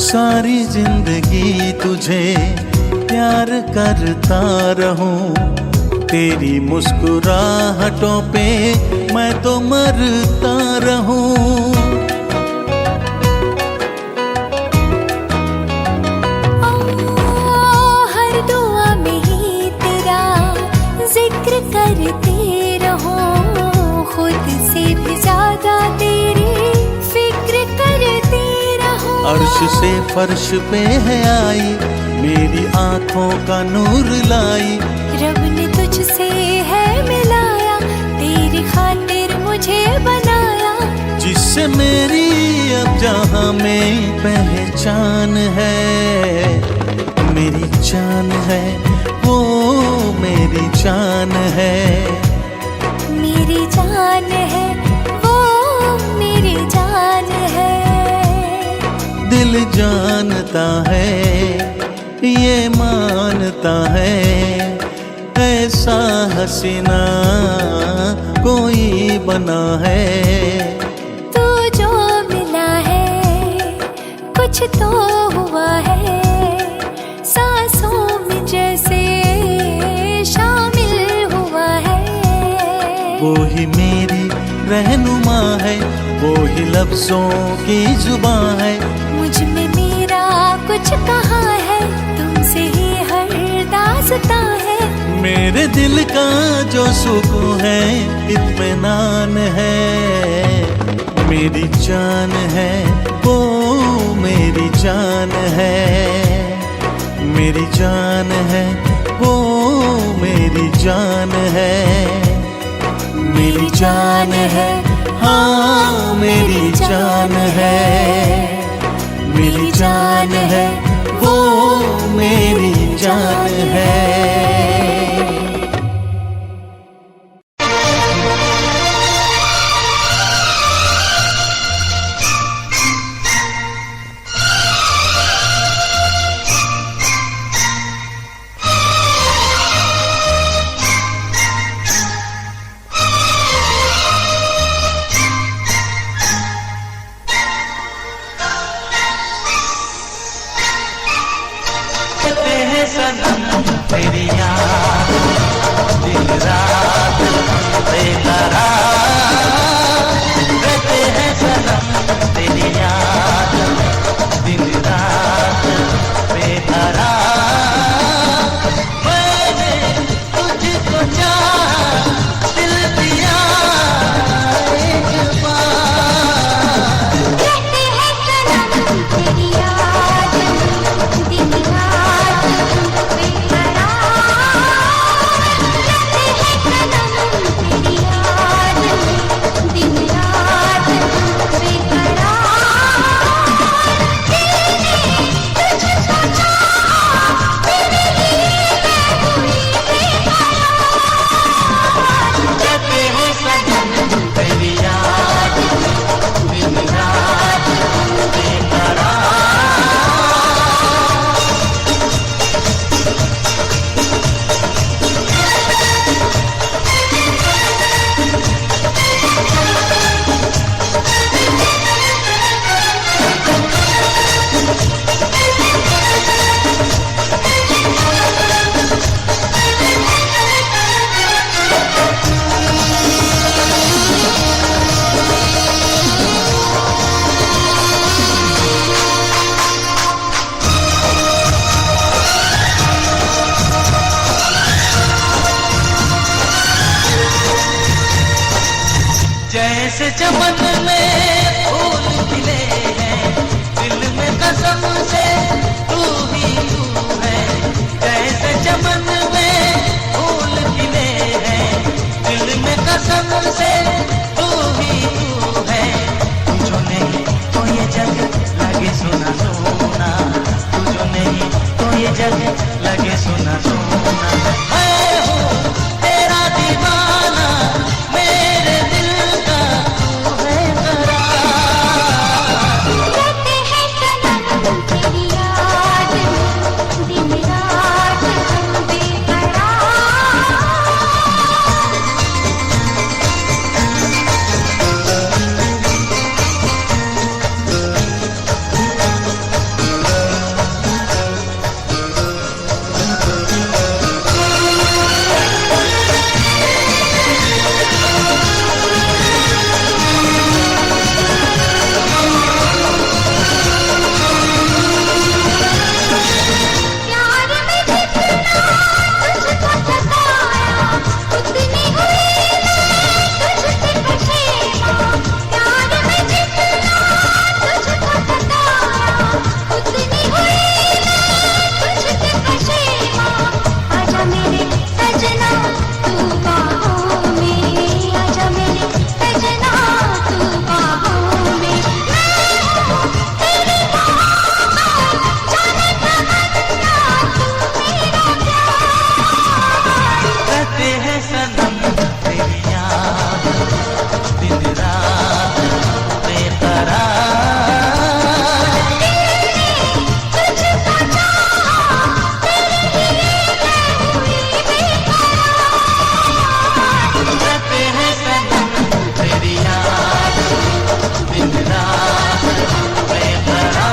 सारी जिंदगी तुझे प्यार करता रहूं, तेरी मुस्कुराहटों पे मैं तो मरता रहूं।
हर दुआ में ही तेरा जिक्र करते रहूं, खुद से भी ज्यादा तेरी फिक्र करते रहूं।
अर्श से फर्श पे है आई, मेरी आंखों का नूर लाई।
रब ने तुझसे है मिलाया, तेरी खातिर मुझे बनाया।
जिससे मेरी अब जहां में पहचान है, मेरी जान है, वो मेरी जान है।
मेरी जान है, वो मेरी जान है।
दिल जानता है, ये मानता है, ऐसा हसीना कोई बना है।
तू जो मिला है, कुछ तो हुआ है, सांसों में जैसे शामिल हुआ है।
वो ही मेरी रहनुमा है, वो ही लफ्जों की जुबां है।
मुझ में मेरा कुछ कहाँ है, तुमसे ही हर दास्तां है।
मेरे दिल का जो सुकून है, इत्मीनान है, मेरी जान है, वो मेरी जान है। मेरी जान है, वो मेरी जान है। मेरी जान है, हाँ मेरी जान है। मेरी जान है, वो मेरी जान है।
सनम तेरी याद चमन में फूल खिले हैं, दिल में कसम से तू ही तू है। जैसे चमन में फूल खिले हैं, दिल में कसम से तू ही तू है। तुझो नहीं तो ये जग लगे सुना सुना, तुझो नहीं तो ये जग लगे सुना सुना। मैं हूँ तेरा दीवाना, मेरे दिल का तू है करार।
कहते हैं सनम तेरी याद में दिन रात हम बेकरार। प्यार में जितना तुझको सताया, उतनी हुई मैं तुझसे पशेमा। प्यार में जितना तुझको सताया, उतनी हुई मैं तुझसे पशेमा। आजा मेरे सजना तू बाहों में, आजा मेरे सजना तू बाहों में। मैं हूँ तेरी मोहब्बत, जाने तमन्ना तू मेरा प्यार।
कहते हैं सनम तेरी याद दिन रात बेकरार।
तुझको चाहा, तेरे लिए मैं हुई बेकरार।
कहते हैं सनम तेरी याद दिन रात बेकरार।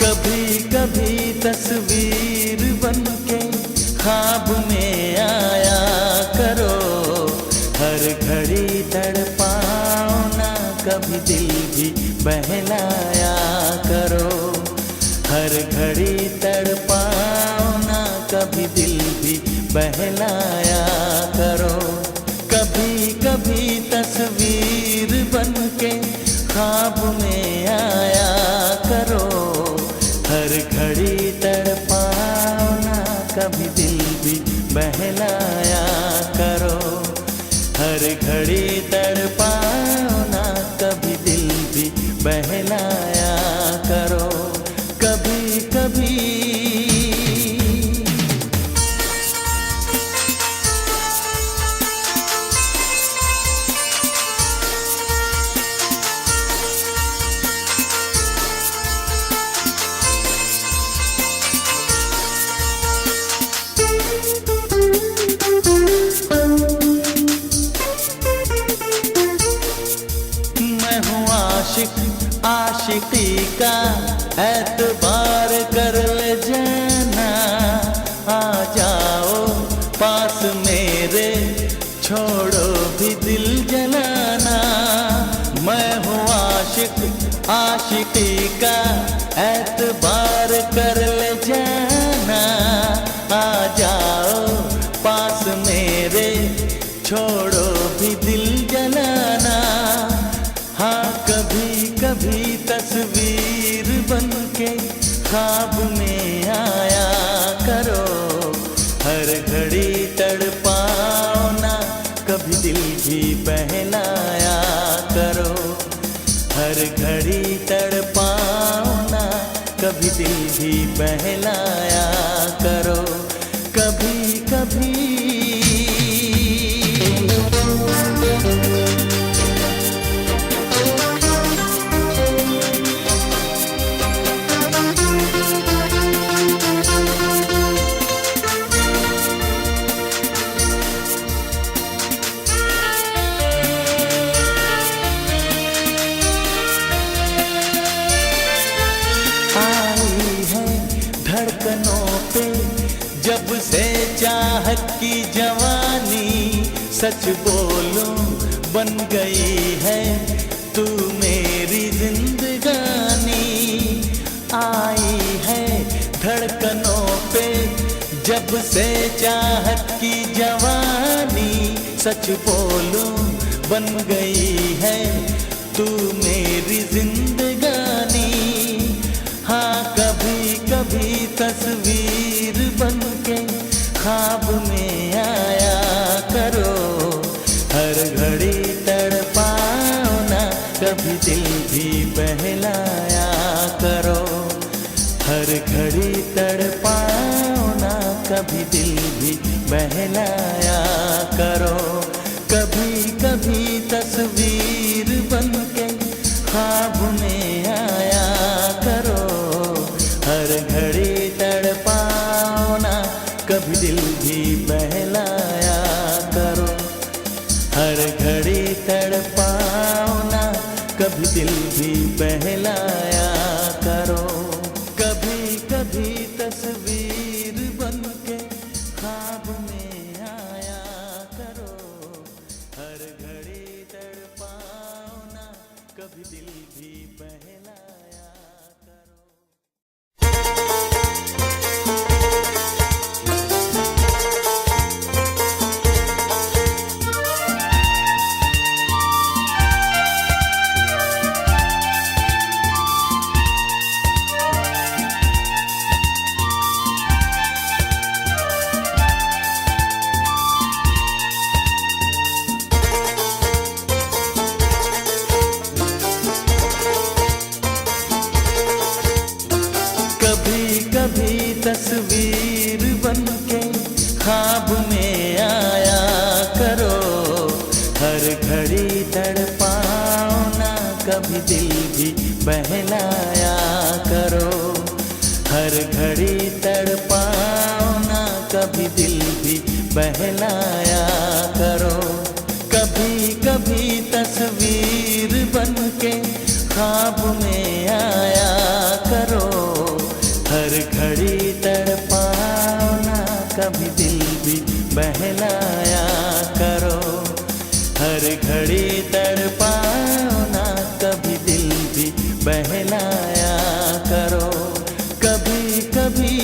कभी कभी तस्वीर बनके ख्वाब में आया करो, हर घड़ी तड़पाओ ना, कभी दिल भी बहलाया करो। हर घड़ी तड़पाओ ना, कभी दिल भी बहलाया करो। कभी कभी तस्वीर बनके ख्वाब में आया करो, हर घड़ी तड़पाओ ना, कभी दिल भी बहलाया करो। हर घड़ी तड़पाओ ना, कभी दिल भी बहलाया करो। कभी कभी मैं हूँ आशिक, आशिकी का एतबार कर ले जाना। आ जाओ पास मेरे, छोड़ो भी दिल जलाना। मैं हूँ आशिक, आशिकी का एतबार कर ले जाना। आ जाओ पास मेरे, छोड़ो भी दिल जलाना। हाँ कभी कभी तस्वीर बनके ख्वाब में आया करो, हर घड़ी तड़पाओ ना, कभी दिल भी बहलाया करो। हर घड़ी तड़पाओ ना, कभी दिल भी बहलाया करो। कभी कभी सच बोलूं बन गई है तू मेरी जिंदगानी। आई है धड़कनों पे जब से चाहत की जवानी। सच बोलूं बन गई है तू मेरी जिंदगानी। हाँ कभी कभी तस्वीर बन के ख्वाब में आया करो। हर घड़ी तड़पाओ ना, कभी दिल भी बहलाया करो। हर घड़ी तड़पाओ ना, कभी दिल भी बहलाया करो। कभी कभी तस्वीर बन के ख्वाब में आया करो। हर घड़ी तड़पाओ ना, कभी दिल भी बहलाया करो। हर घड़ी तड़पाओ ना, कभी दिल भी बहलाया करो। कभी कभी तस्वीर बन के ख्वाब में आया करो। हर घड़ी तड़पाओ ना, कभी दिल भी बहलाया करो। कभी तस्वीर बन के ख्वाब में आया करो। हर घड़ी तड़पाओ ना, कभी दिल भी बहलाया करो। हर घड़ी तड़पाओ ना, कभी दिल भी बहलाया करो। कभी कभी तस्वीर बन के ख्वाब में आया करो। हर घड़ी तड़पाओ ना, कभी दिल भी बहलाया करो। हर घड़ी तड़पाओ ना, कभी दिल भी बहलाया करो। कभी कभी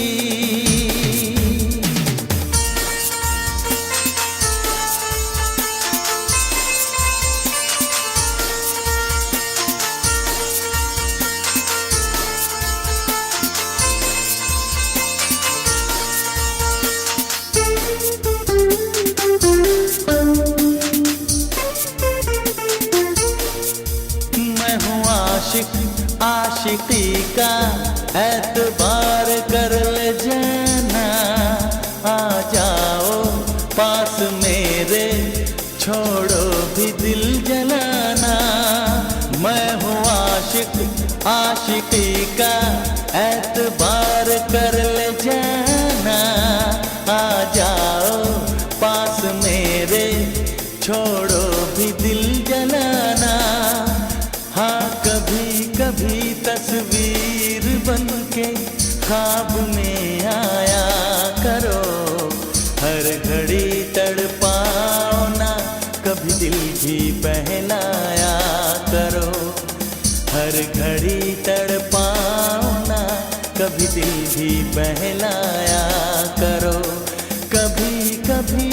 आशिकी का एतबार कर ले जाना। आ जाओ पास मेरे, छोड़ो भी दिल जलाना। मैं हूँ आशिक आशिकी का एतबार कर ले जाना। आ जाओ पास मेरे, छोड़ो भी दिल जलाना। हाँ कभी कभी तस्वीर बन के ख्वाब में आया करो। हर घड़ी तड़पाओ ना, कभी दिल भी बहलाया करो। हर घड़ी तड़पाओ ना, कभी दिल भी बहलाया करो। कभी कभी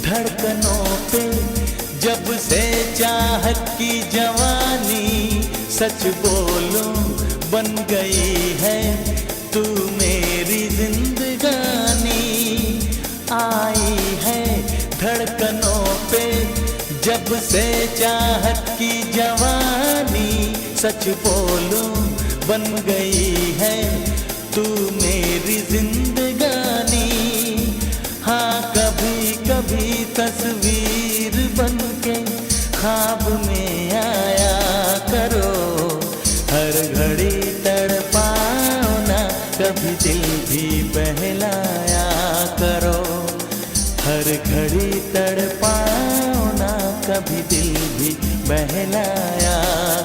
धड़कनों पे जब से चाहत की जवानी। सच बोलूं बन गई है तू मेरी जिंदगानी। आई है धड़कनों पे जब से चाहत की जवानी। सच बोलूं बन गई है तू मेरी जिंदगानी। हाँ कभी कभी तस्वीर बन के ख्वाब में आया करो। घड़ी तड़पाओ ना, कभी दिल भी बहलाया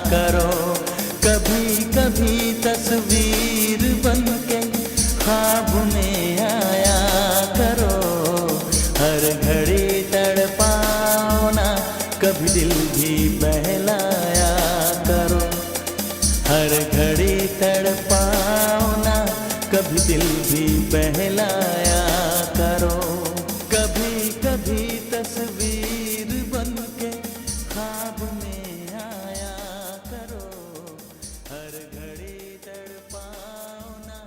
करो। कभी कभी तस्वीर बनके ख्वाब में आया करो। हर घड़ी तड़पाओ ना, कभी दिल भी बहलाया करो। हर घड़ी तड़पाओ ना, कभी दिल भी बहलाया करो। कभी कभी तस्वीर बनके ख्वाब में आया करो। हर घड़ी तड़पाओ ना,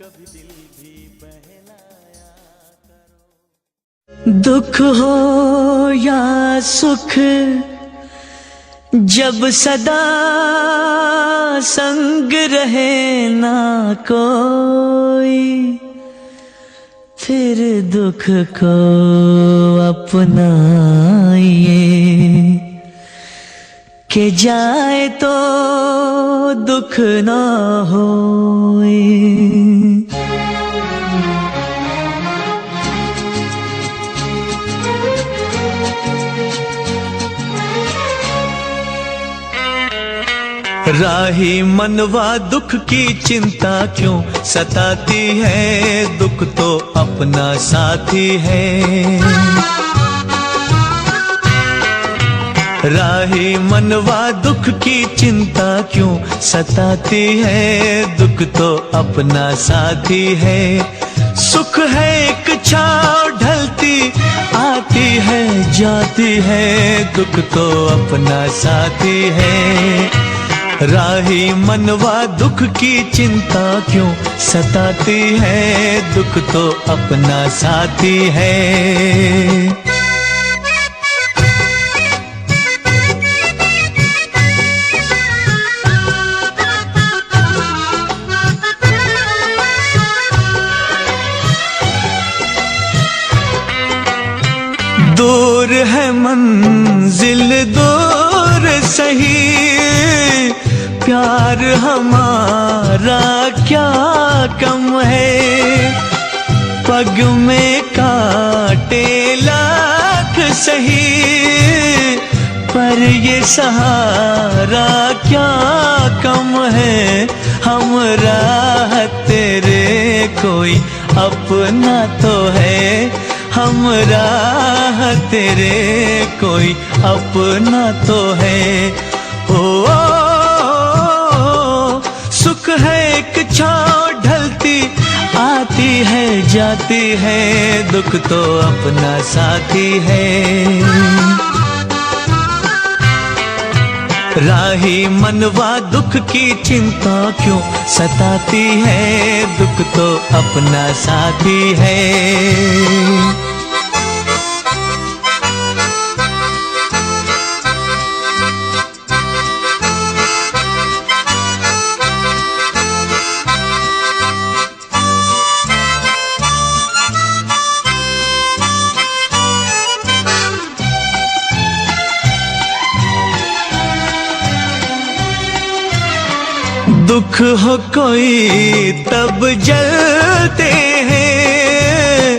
कभी दिल भी बहलाया करो।
दुख हो या सुख जब सदा संग रहे ना कोई, फिर दुख को अपनाइए कि जाए तो दुख ना होए। राही मनवा दुख की चिंता क्यों सताती है, दुख तो अपना साथी है। राही मनवा दुख की चिंता क्यों सताती है, दुख तो अपना साथी है। सुख है एक छाँव ढलती आती है जाती है, दुख तो अपना साथी है। राही मनवा दुख की चिंता क्यों सताती है, दुख तो अपना साथी है। दूर है मंजिल दूर सही, प्यार हमारा क्या कम है। पग में कांटे लाख सही, पर ये सहारा क्या कम है। हम राह तेरे कोई अपना तो है, हम राह तेरे कोई अपना तो है। ओ सुख है एक छाँव ढलती आती है जाती है, दुख तो अपना साथी है। राही मनवा दुख की चिंता क्यों सताती है, दुख तो अपना साथी है। दुख हो कोई तब जलते हैं,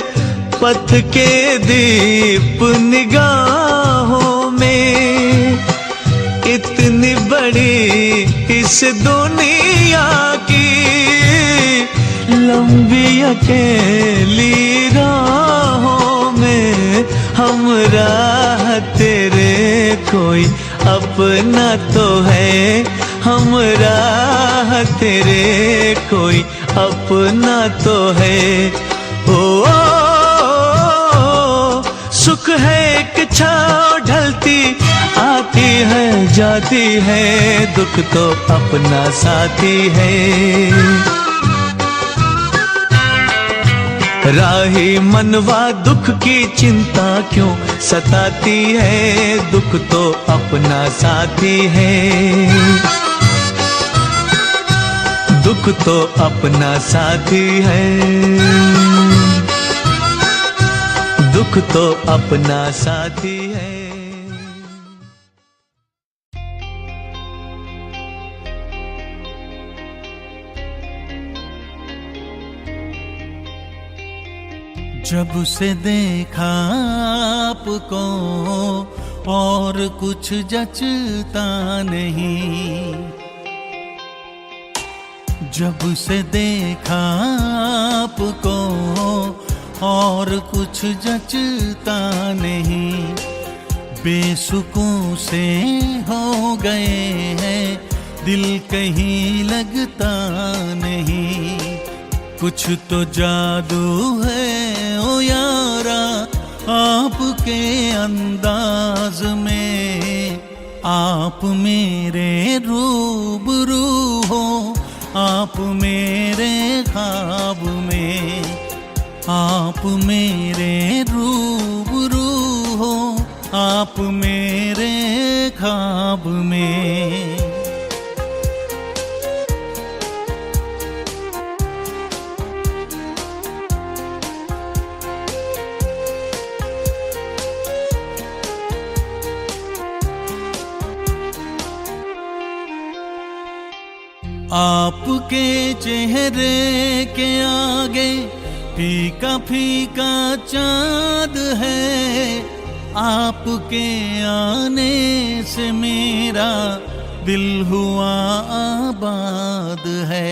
पथ के दीप निगाहों में। इतनी बड़ी इस दुनिया की लंबी अकेली राहों में, हम राह तेरे कोई अपना तो है, हम राह तेरे कोई अपना तो है। ओ सुख है एक छाँव ढलती आती है जाती है, दुख तो अपना साथी है। राही मनवा दुख की चिंता क्यों सताती है, दुख तो अपना साथी है। दुख तो अपना साथी है, दुख तो अपना साथी है।
जब से देखा आपको और कुछ जचता नहीं, जब से देखा आपको और कुछ जचता नहीं, बेसुकून से हो गए हैं, दिल कहीं लगता नहीं। कुछ तो जादू है ओ यारा आपके अंदाज में, आप मेरे रूबरू हो, आप मेरे ख्वाब में, आप मेरे रूबरू हो, आप मेरे ख्वाब में। आपके चेहरे के आगे फीका फीका चाँद है, आपके आने से मेरा दिल हुआ आबाद है।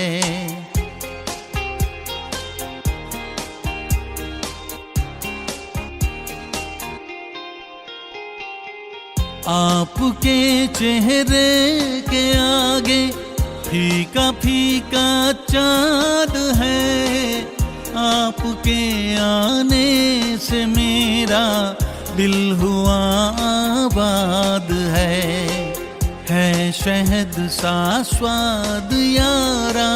आपके चेहरे के आगे फीका फीका चाँद है, आपके आने से मेरा दिल हुआ आबाद है शहद सा स्वाद यारा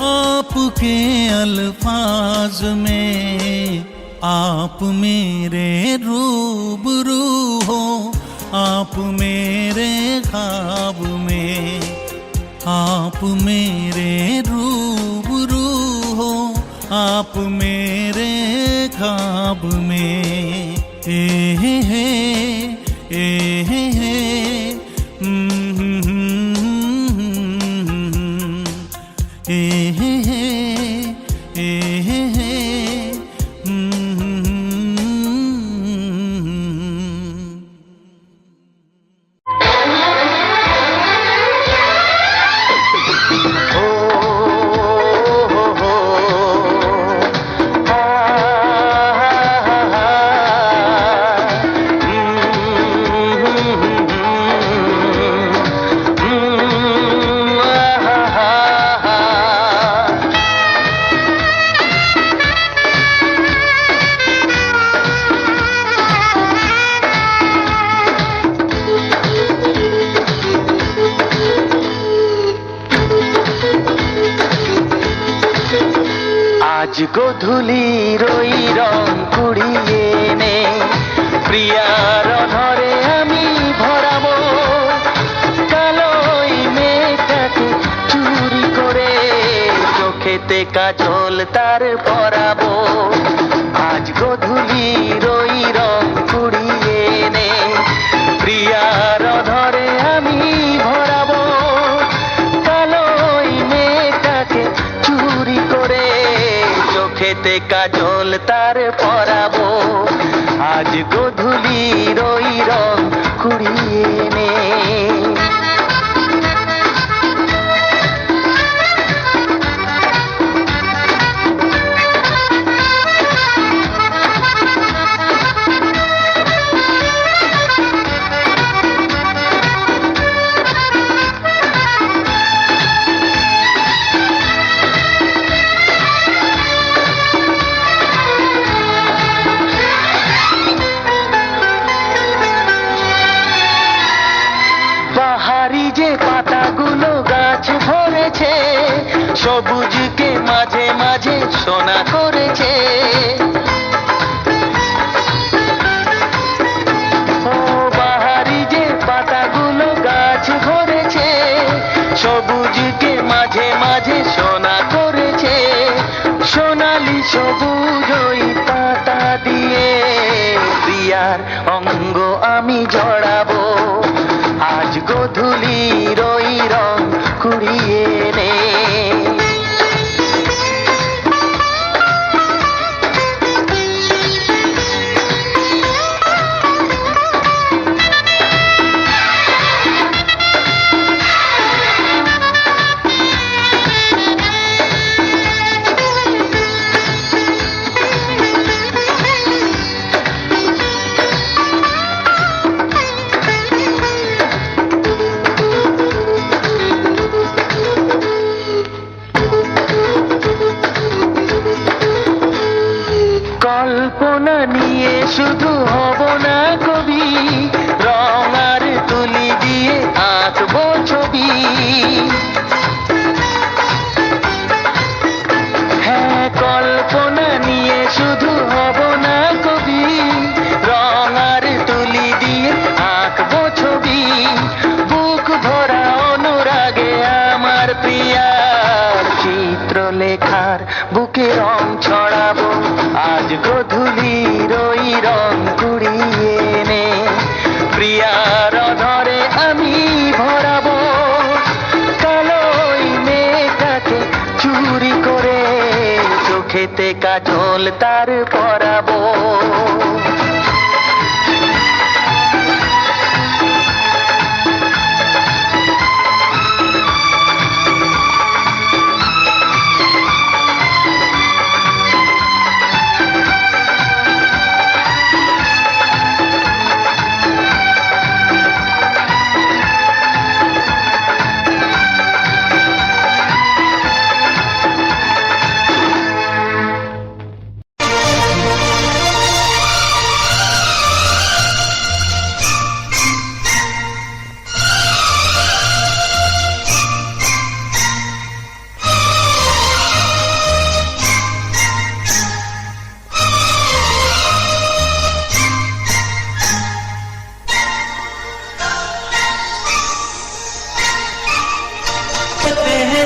आपके अल्फाज में, आप मेरे रूबरू हो, आप मेरे ख्वाब में, आप मेरे रूबरू हो, आप मेरे ख्वाब में। ए हे
আজ গধূলি রই রং কুড়িয়ে নে, প্রিয়ার ধরে আমি ভরাবো, কালোই মেঘটাকে চুরি করে চোখেতে কাজল তার পরাবো। আজ গধূলি রই রং কুড়িয়ে নে, প্রিয়ার ধরে আমি ভরাবো, কালোই মেঘটাকে চুরি করে চোখেতে কাজল তার পরাবো। আজ গধূলি রই রং কুড়িয়ে নে। সবুজকে মাঝে মাঝে সোনা করেছে, ও বাহারি যে পাতাগুলো গাছ ভরেছে, সবুজকে মাঝে মাঝে সোনা করেছে। সোনালি সবুজ ওই পাতা দিয়ে প্রিয়ার অঙ্গ আমি জড়াবো। আজ গধূলি রই রং কুড়িয়ে নে।
শুধু হব না কবি, রং আর তুলি দিয়ে আঁকবো ছবি। হ্যাঁ, কল্পনা নিয়ে শুধু হব না কবি, রং আর তুলি দিয়ে আঁকবো ছবি। বুক ভরা অনুরাগে আমার প্রিয়ার চিত্র লেখার বুকে রং ছড়াবো। আজ গধূলির ওই রং কুড়িয়ে নে, প্রিয়ার ধরে আমি ভরাবো। কালো ওই মেয়েটাকে চুরি করে চোখেতে কাজল তার পরাবো।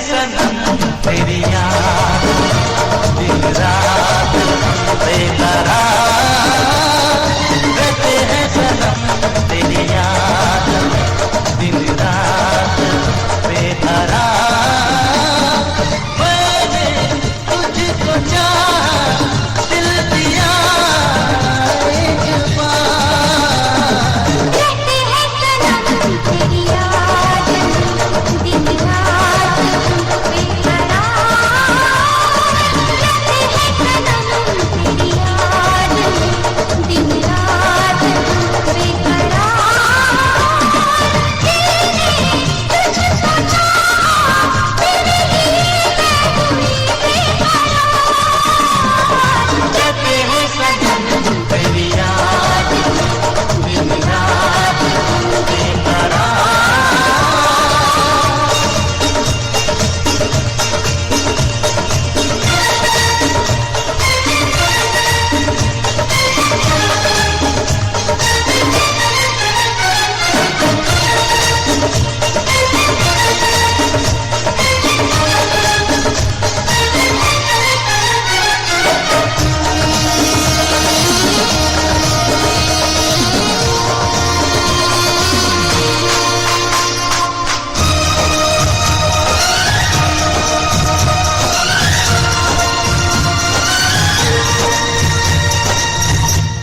सनम तेरी याद दिन रात बेकरार रहते हैं सनम तेरी याद दिन रात बेकरार। मैंने तुझको चाहा दिल दिया एक बार।
रहते हैं सनम तेरी याद दिन रात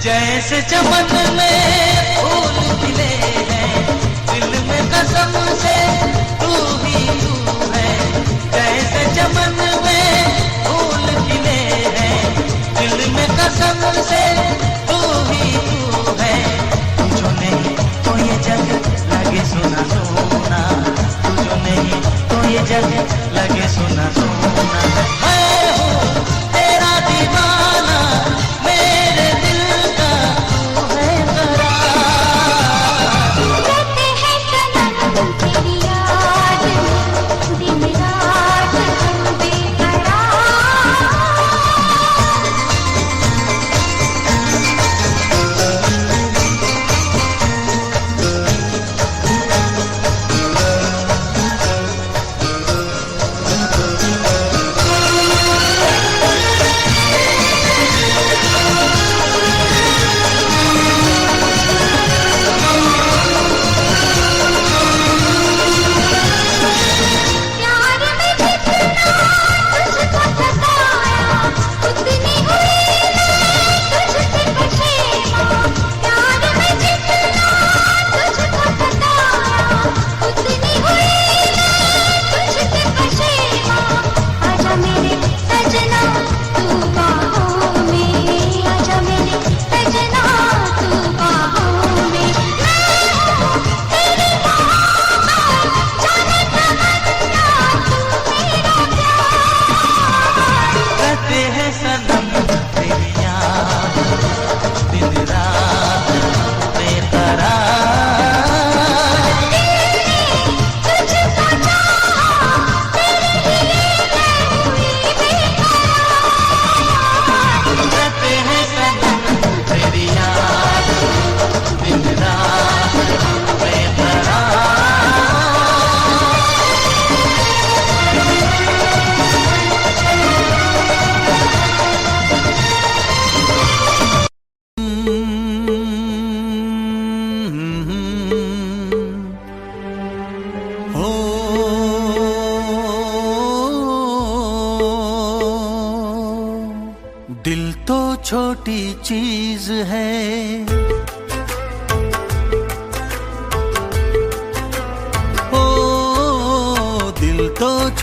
जैसे चमन में फूल खिले हैं दिल में कसम से तू ही तू है। जैसे चमन में फूल खिले हैं दिल में कसम से तू ही तू है। तुझो नहीं तो ये जग लगे सुना सुना, तुझो नहीं तो ये जग लगे सुना सुना। मैं हूँ तेरा दीवाना, मेरे दिल का तू है करार।
रहते हैं सनम तेरी याद दिन रात बेकरार।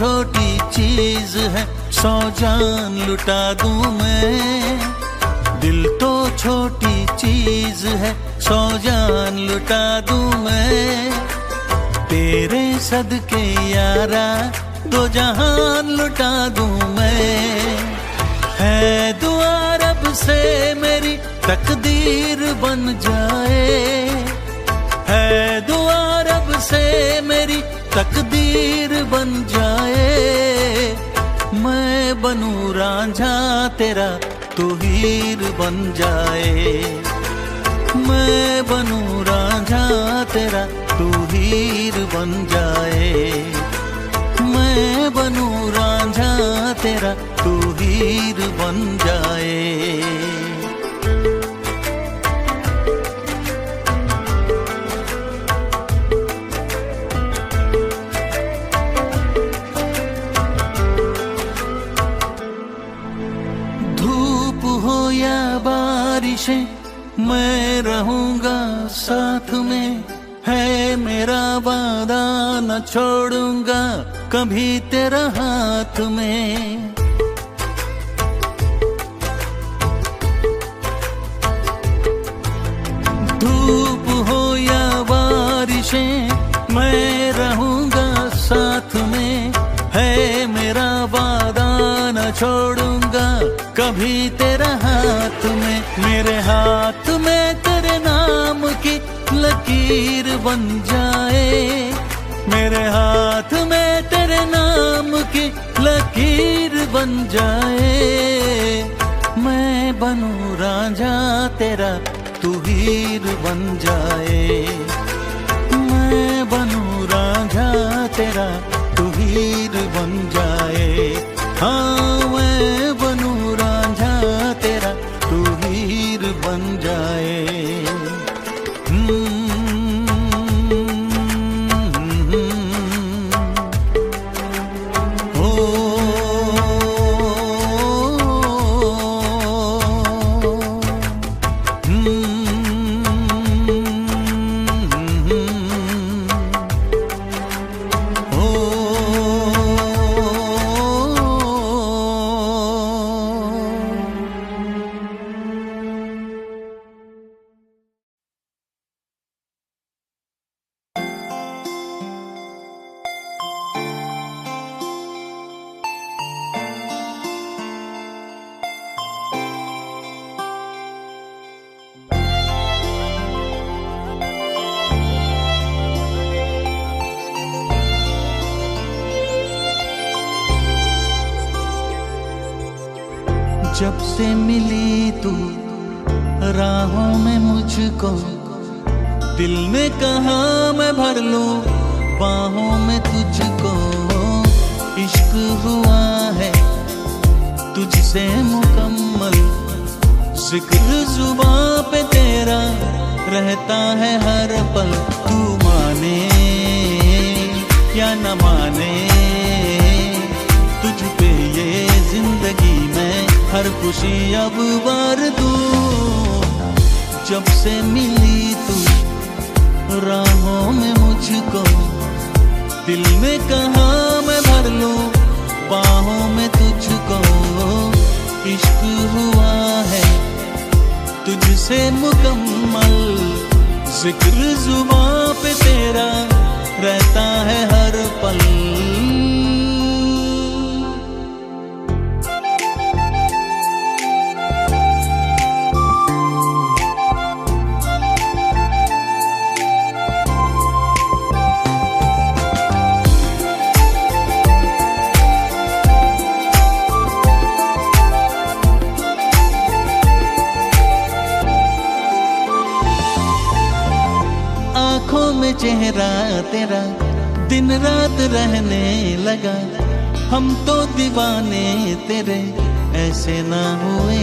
छोटी चीज है, 100 जान लुटा दूं मैं। दिल तो छोटी चीज है, 100 जान लुटा दूं मैं। तेरे सदके यारा 2 जहान लुटा दूं मैं। है दुआ रब से मेरी तकदीर बन जाए, है दुआ रब से मेरी तकदीर बन जाए। मैं बनूं रांझा तेरा, तू हीर बन जाए। मैं बनूं रांझा तेरा, तू हीर बन जाए। मैं बनूं रांझा तेरा, तू हीर बन जाए। धूप हो या बारिशें, मैं रहूंगा साथ में। है मेरा वादा, न छोड़ूंगा कभी तेरा हाथ में। धूप हो या बारिशें, मैं रहूंगा साथ में। है मेरा वादा, न छोड़ूंगा कभी तेरा हाथ में। मेरे हाथ में तेरे नाम की लकीर बन जाए। मेरे हाथ में तेरे नाम की लकीर बन जाए। मैं बनूं रांझा तेरा, तू हीर बन जाए। मैं बनूं रांझा तेरा, तू हीर बन जाए। हाँ मैं बनूं रांझा तेरा, तू हीर बन जाए। जब से मिली तू राहों में मुझको, दिल ने कहा मैं भर लूं बाहों में तुझको। इश्क हुआ है तुझसे मुकम्मल, जिक्र जुबां पे तेरा रहता है हर पल। तू माने या न माने, तुझ पे ये जिंदगी में हर खुशी अब वार दूं। जब से मिली तू राहों में मुझको, दिल ने कहा मैं भर लूं बाहों में तुझको। इश्क हुआ है तुझसे मुकम्मल, जिक्र जुबां पे तेरा रहता है हर पल। आँखों में चेहरा तेरा दिन रात रहने लगा। हम तो दीवाने तेरे ऐसे ना हुए।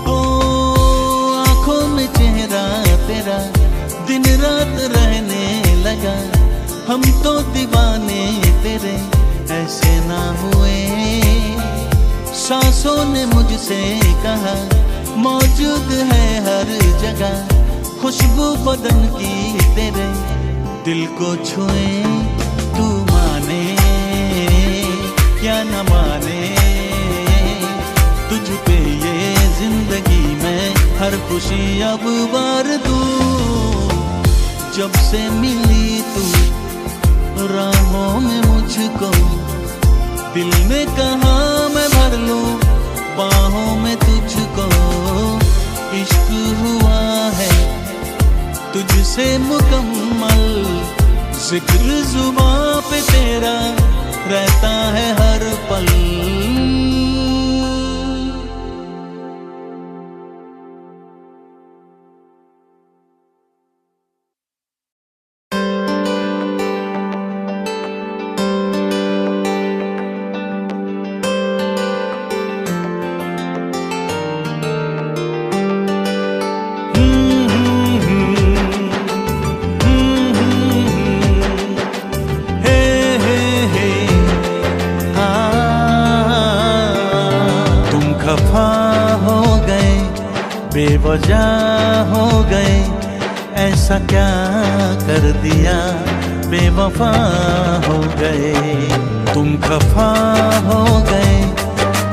ओ आँखों में चेहरा तेरा दिन रात रहने लगा। हम तो दीवाने तेरे ऐसे ना हुए। सांसों ने मुझसे कहा मौजूद है हर जगह, खुशबू बदन की तेरे दिल को छुए, तू माने या न माने, तुझ पे ये जिंदगी में हर खुशी अब वार दूं। जब से मिली तू राहों में मुझको, दिल ने कहा मैं भर लूं बाहों में तुझको। इश्क हुआ है तुझसे मुकम्मल, जिक्र जुबां पे तेरा रहता है हर पल। बेवजह हो गए, ऐसा क्या कर दिया, बेवफा हो गए। तुम खफा हो गए,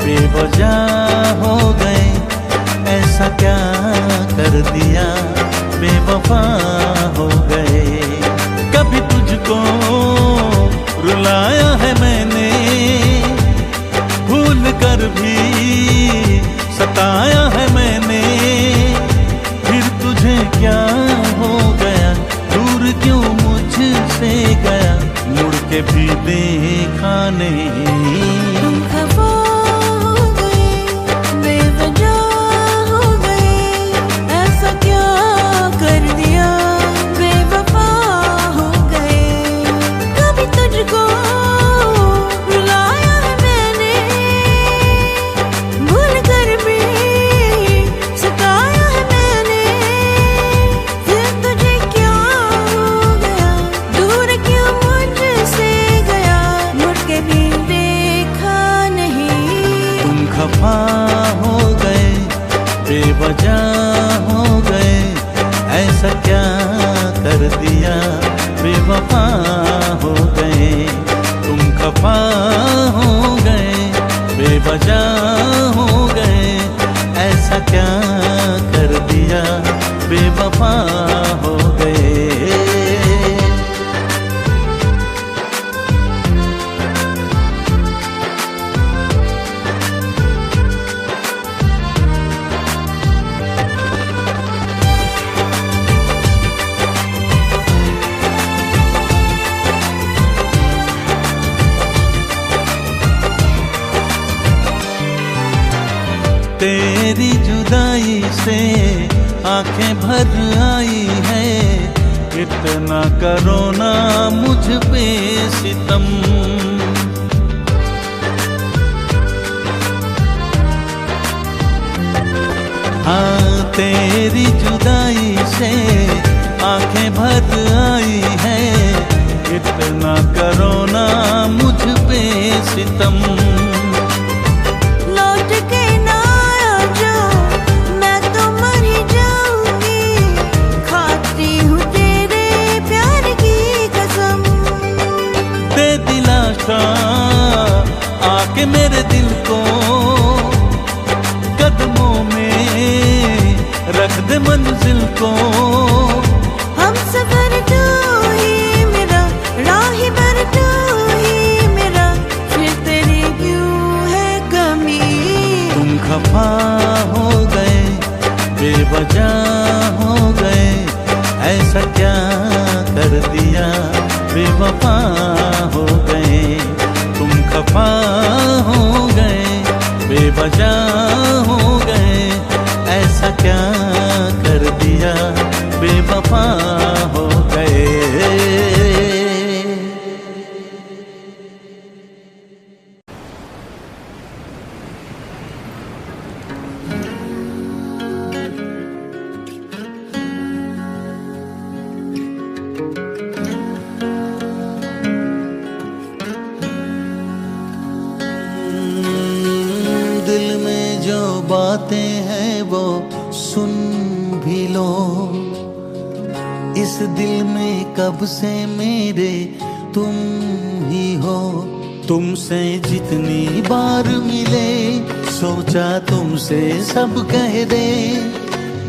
बेवजह हो गए, ऐसा क्या कर दिया, बेवफा हो गए। कभी तुझको रुलाया है मैंने, भूल कर भी सताया है मैंने, फिर तुझे क्या हो गया, दूर क्यों मुझसे गया, मुड़ के भी देखा नहीं।
तुम खफा हो गए, बेवजह हो गए, ऐसा क्या कर दिया, बेवफा हो गए। कभी तुझको रुलाया है मैंने, भूल कर भी सताया है मैंने, फिर तुझे क्या हो गया, दूर क्यों मुझसे गया, मुड़ के भी देखा नहीं।
तुम खफा हो गए, बेवजह हो गए, ऐसा क्या कर दिया, बेवफा हो गए। तुम खफा हो गए, बेवजह हो गए, ऐसा क्या कर दिया, बेवफा हो गए। तेरी जुदाई से आंखें भर आई है, इतना करो ना मुझ पे सितम। हाँ तेरी जुदाई से आंखें भर आई है, इतना करो ना मुझ पे सितम। आके मेरे दिल को कदमों में रख दे मंजिल को।
हम सफर तू ही मेरा, राही भर तू ही मेरा, फिर तेरी क्यों है कमी।
तुम खफा हो गए, बेवजह हो गए, ऐसा क्या कर दिया, बेवफा हो गए। तुम खफा हो गए, बेवजह हो गए, ऐसा क्या कर दिया, बेवफा हो गए। बातें हैं वो सुन भी लो, इस दिल में कब से मेरे तुम ही हो। तुमसे जितनी बार मिले सोचा तुमसे सब कह दे,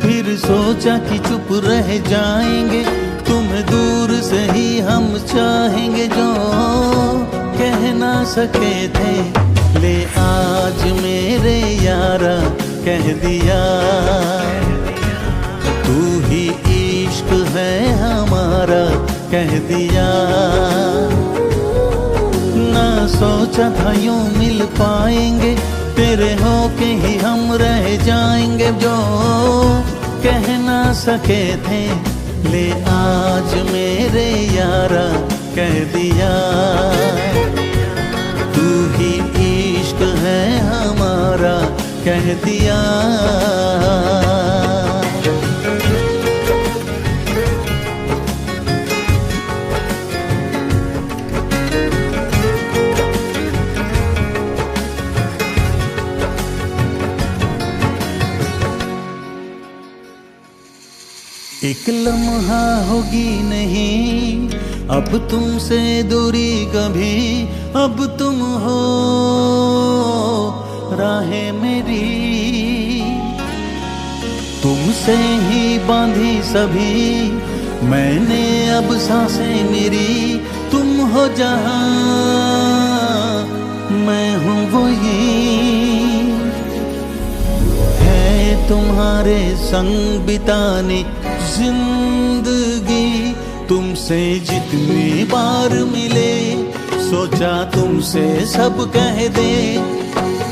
फिर सोचा कि चुप रह जाएंगे, तुम्हें दूर से ही हम चाहेंगे। जो कह ना सके थे ले आज मेरे यारा कह दिया, तू ही इश्क है हमारा कह दिया। ना सोचा था यूं मिल पाएंगे, तेरे होके ही हम रह जाएंगे। जो कह ना सके थे ले आज मेरे यारा कह दिया, तू ही इश्क है हमारा कह दिया। एक लम्हा होगी नहीं अब तुमसे दूरी कभी, अब तुम हो राहें मेरी। तुमसे ही बांधी सभी मैंने अब सांसें मेरी, तुम हो जहां मैं हूँ वही। है तुम्हारे संग बिताने जिंदगी, तुमसे जितनी बार मिले सोचा तुमसे सब कह दे,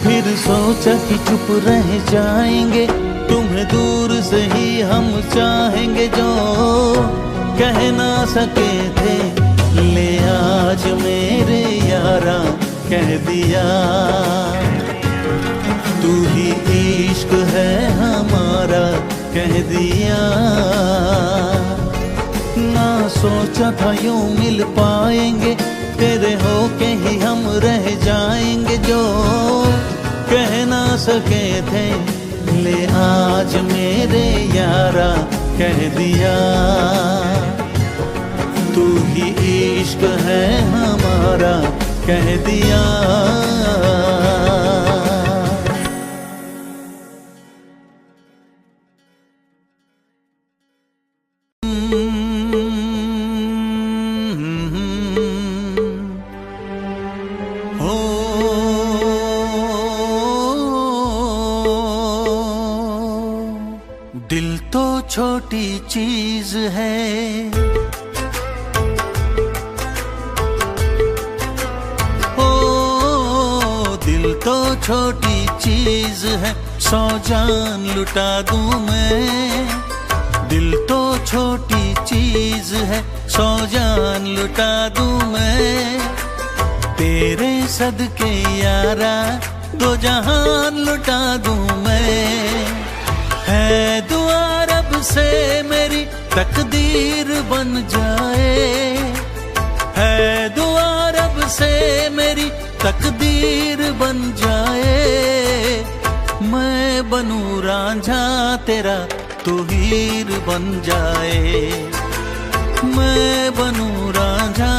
फिर सोचा कि चुप रह जाएंगे, तुम्हें दूर से ही हम चाहेंगे। जो कह ना सके थे ले आज मेरे यारा कह दिया, तू ही इश्क है हमारा कह दिया। ना सोचा था यूं मिल पाएंगे, तेरे होके ही हम रह जाएंगे। जो कह ना सके थे ले आज मेरे यारा कह दिया, तू ही इश्क है हमारा कह दिया। दिल तो छोटी चीज है, ओ दिल तो छोटी चीज है, 100 जान लुटा दूं मैं। दिल तो छोटी चीज है, 100 जान लुटा दूं मैं। तेरे सदके यारा 2 जहान लुटा दूं मैं। है दुआ रब से मेरी तकदीर बन जाए, है दुआ रब से मेरी तकदीर बन जाए। मैं बनूं रांझा तेरा तू हीर बन जाए, मैं बनूं रांझा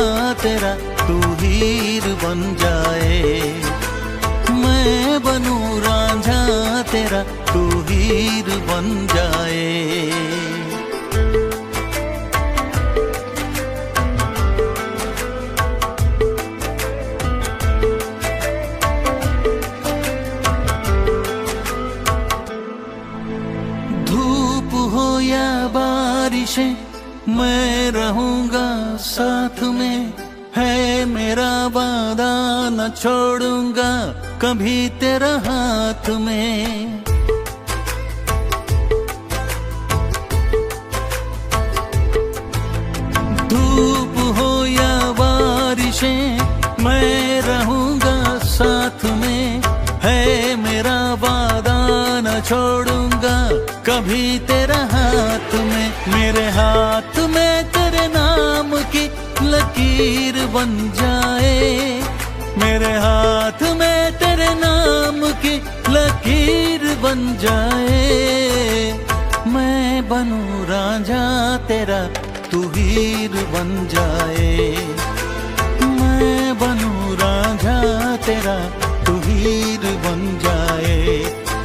तेरा तू हीर बन जाए। मैं बनूं रांझा तेरा तू हीर बन जाए। धूप हो या बारिशें मैं रहूंगा साथ में, है मेरा वादा न छोड़ूंगा कभी तेरा हाथ में। धूप हो या बारिशें मैं रहूंगा साथ में, है मेरा वादा न छोड़ूंगा कभी तेरा हाथ में। मेरे हाथ में तेरे नाम की लकीर बन जाए, मेरे हाथ में तेरे नाम की लकीर बन जाए। मैं बनूं रांझा तेरा तू तू हीर बन जाए। मैं बनूं रांझा तेरा, तू हीर बन जाए।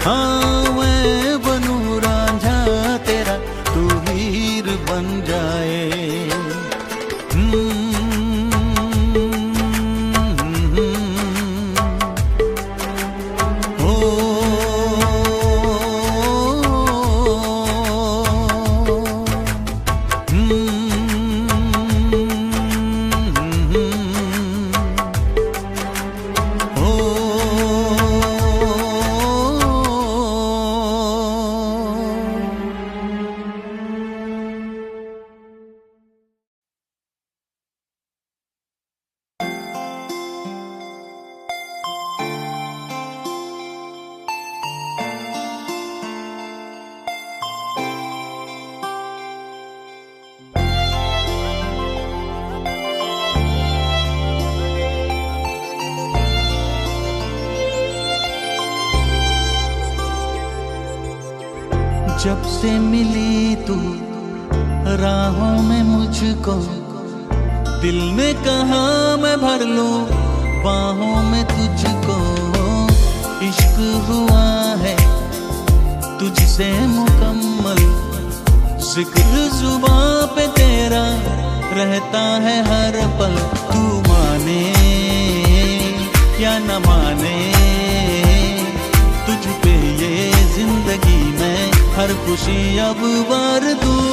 हाँ मैं बनूं रांझा तेरा, तू हीर बन जाए। जब से मिली तू राहों में मुझको, दिल में कहाँ मैं भर लूं बाहों में तुझको। इश्क हुआ है तुझसे मुकम्मल, जिक्र जुबां पे तेरा रहता है हर पल। तू माने या न माने, तुझ पे ये जिंदगी में हर खुशी अब वार दूं।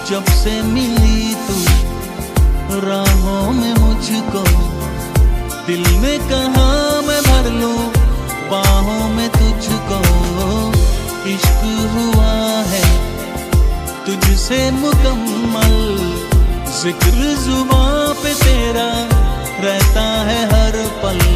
जब से मिली तू राहों में मुझको, दिल में कहाँ मैं भर लूं बाहों में तुझको। इश्क हुआ है तुझसे मुकम्मल, जिक्र जुबां पे तेरा रहता है हर पल।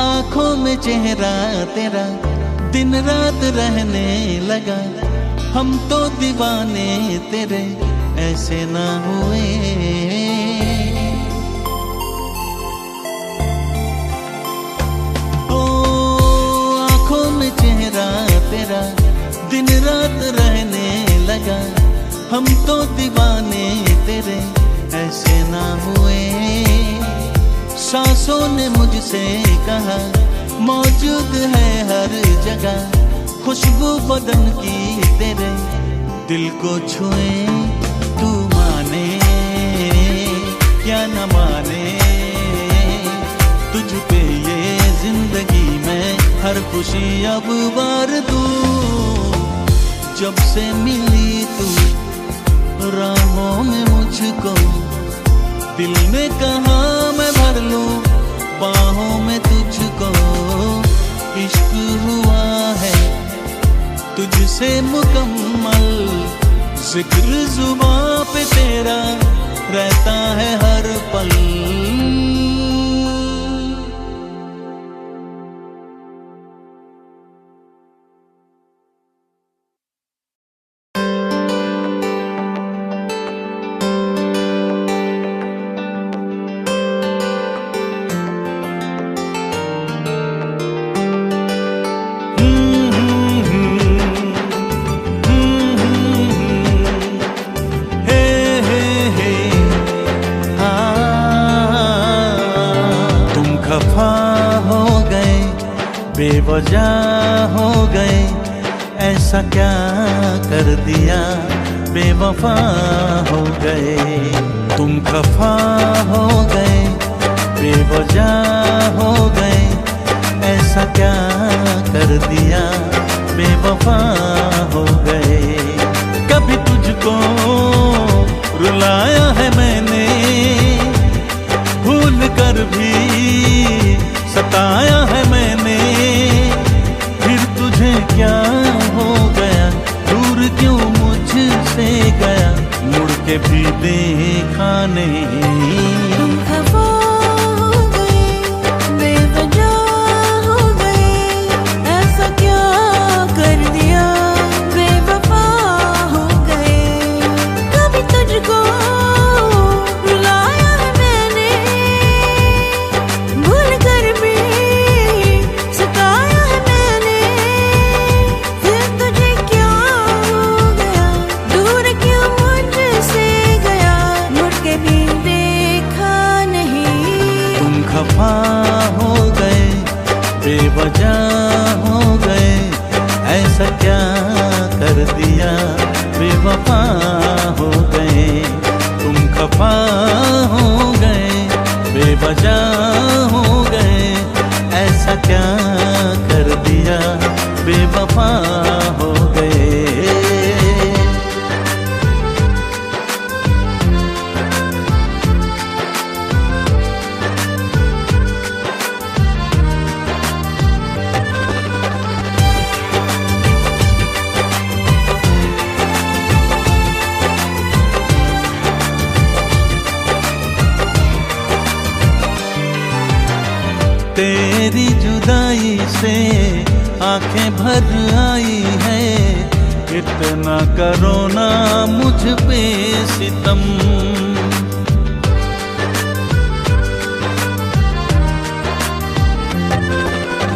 आँखों में चेहरा तेरा दिन रात रहने लगा। हम तो दीवाने तेरे ऐसे ना हुए। ओ आँखों में चेहरा तेरा दिन रात रहने लगा। हम तो दीवाने तेरे ऐसे ना हुए। सांसों ने मुझसे कहा मौजूद है हर जगह खुशबू बदन की तेरे, दिल को छुए तू माने या न माने। तुझ पे ये जिंदगी में हर खुशी अब वार दूं। जब से मिली तू राहों में मुझको, दिल में कहाँ मैं भर लूं बाहों में तुझको। इश्क हुआ है तुझसे मुकम्मल, जिक्र जुबां पे तेरा रहता है हर पल। बेवजह हो गए, ऐसा क्या कर दिया, बेवफा हो गए। तुम खफा हो गए, बेवजह हो गए, ऐसा क्या कर दिया, बेवफा हो गए। कभी तुझको रुलाया है मैंने, भूल कर भी सताया है मैंने। फिर तुझे क्या हो गया, दूर क्यों मुझसे गया, मुड़ के भी देखा नहीं।
तुम खफा हो
तेरी जुदाई से आंखें भर आई है, इतना करो ना मुझ पे सितम।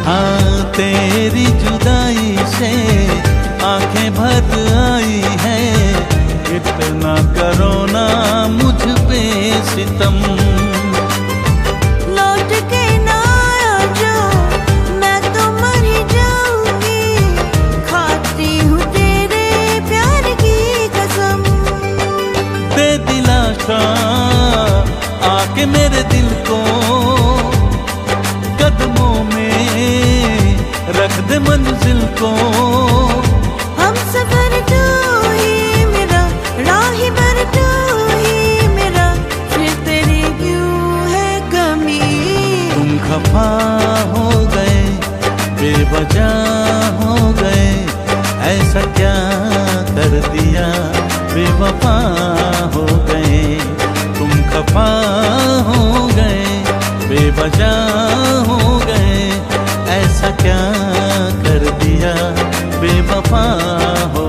हाँ तेरी जुदाई से आंखें भर आई है, इतना करो ना मुझ पे सितम।
लौट के ना आ जाओ, मैं तो मर ही जाऊंगी, खाती हूँ तेरे प्यार की कसम।
दे दिलासा आके मेरे दिल को कदमों में रख दे मंजिल को।
हम सफर तू ही मेरा, राही भर तू ही मेरा, फिर तेरी क्यों है कमी।
तुम खफा हो गए, बेवजह हो गए, ऐसा क्या कर दिया, बेवफा हो गए। तुम खफा हो गए, बेवजह हो गए, ऐसा क्या कर दिया, बेवफा हो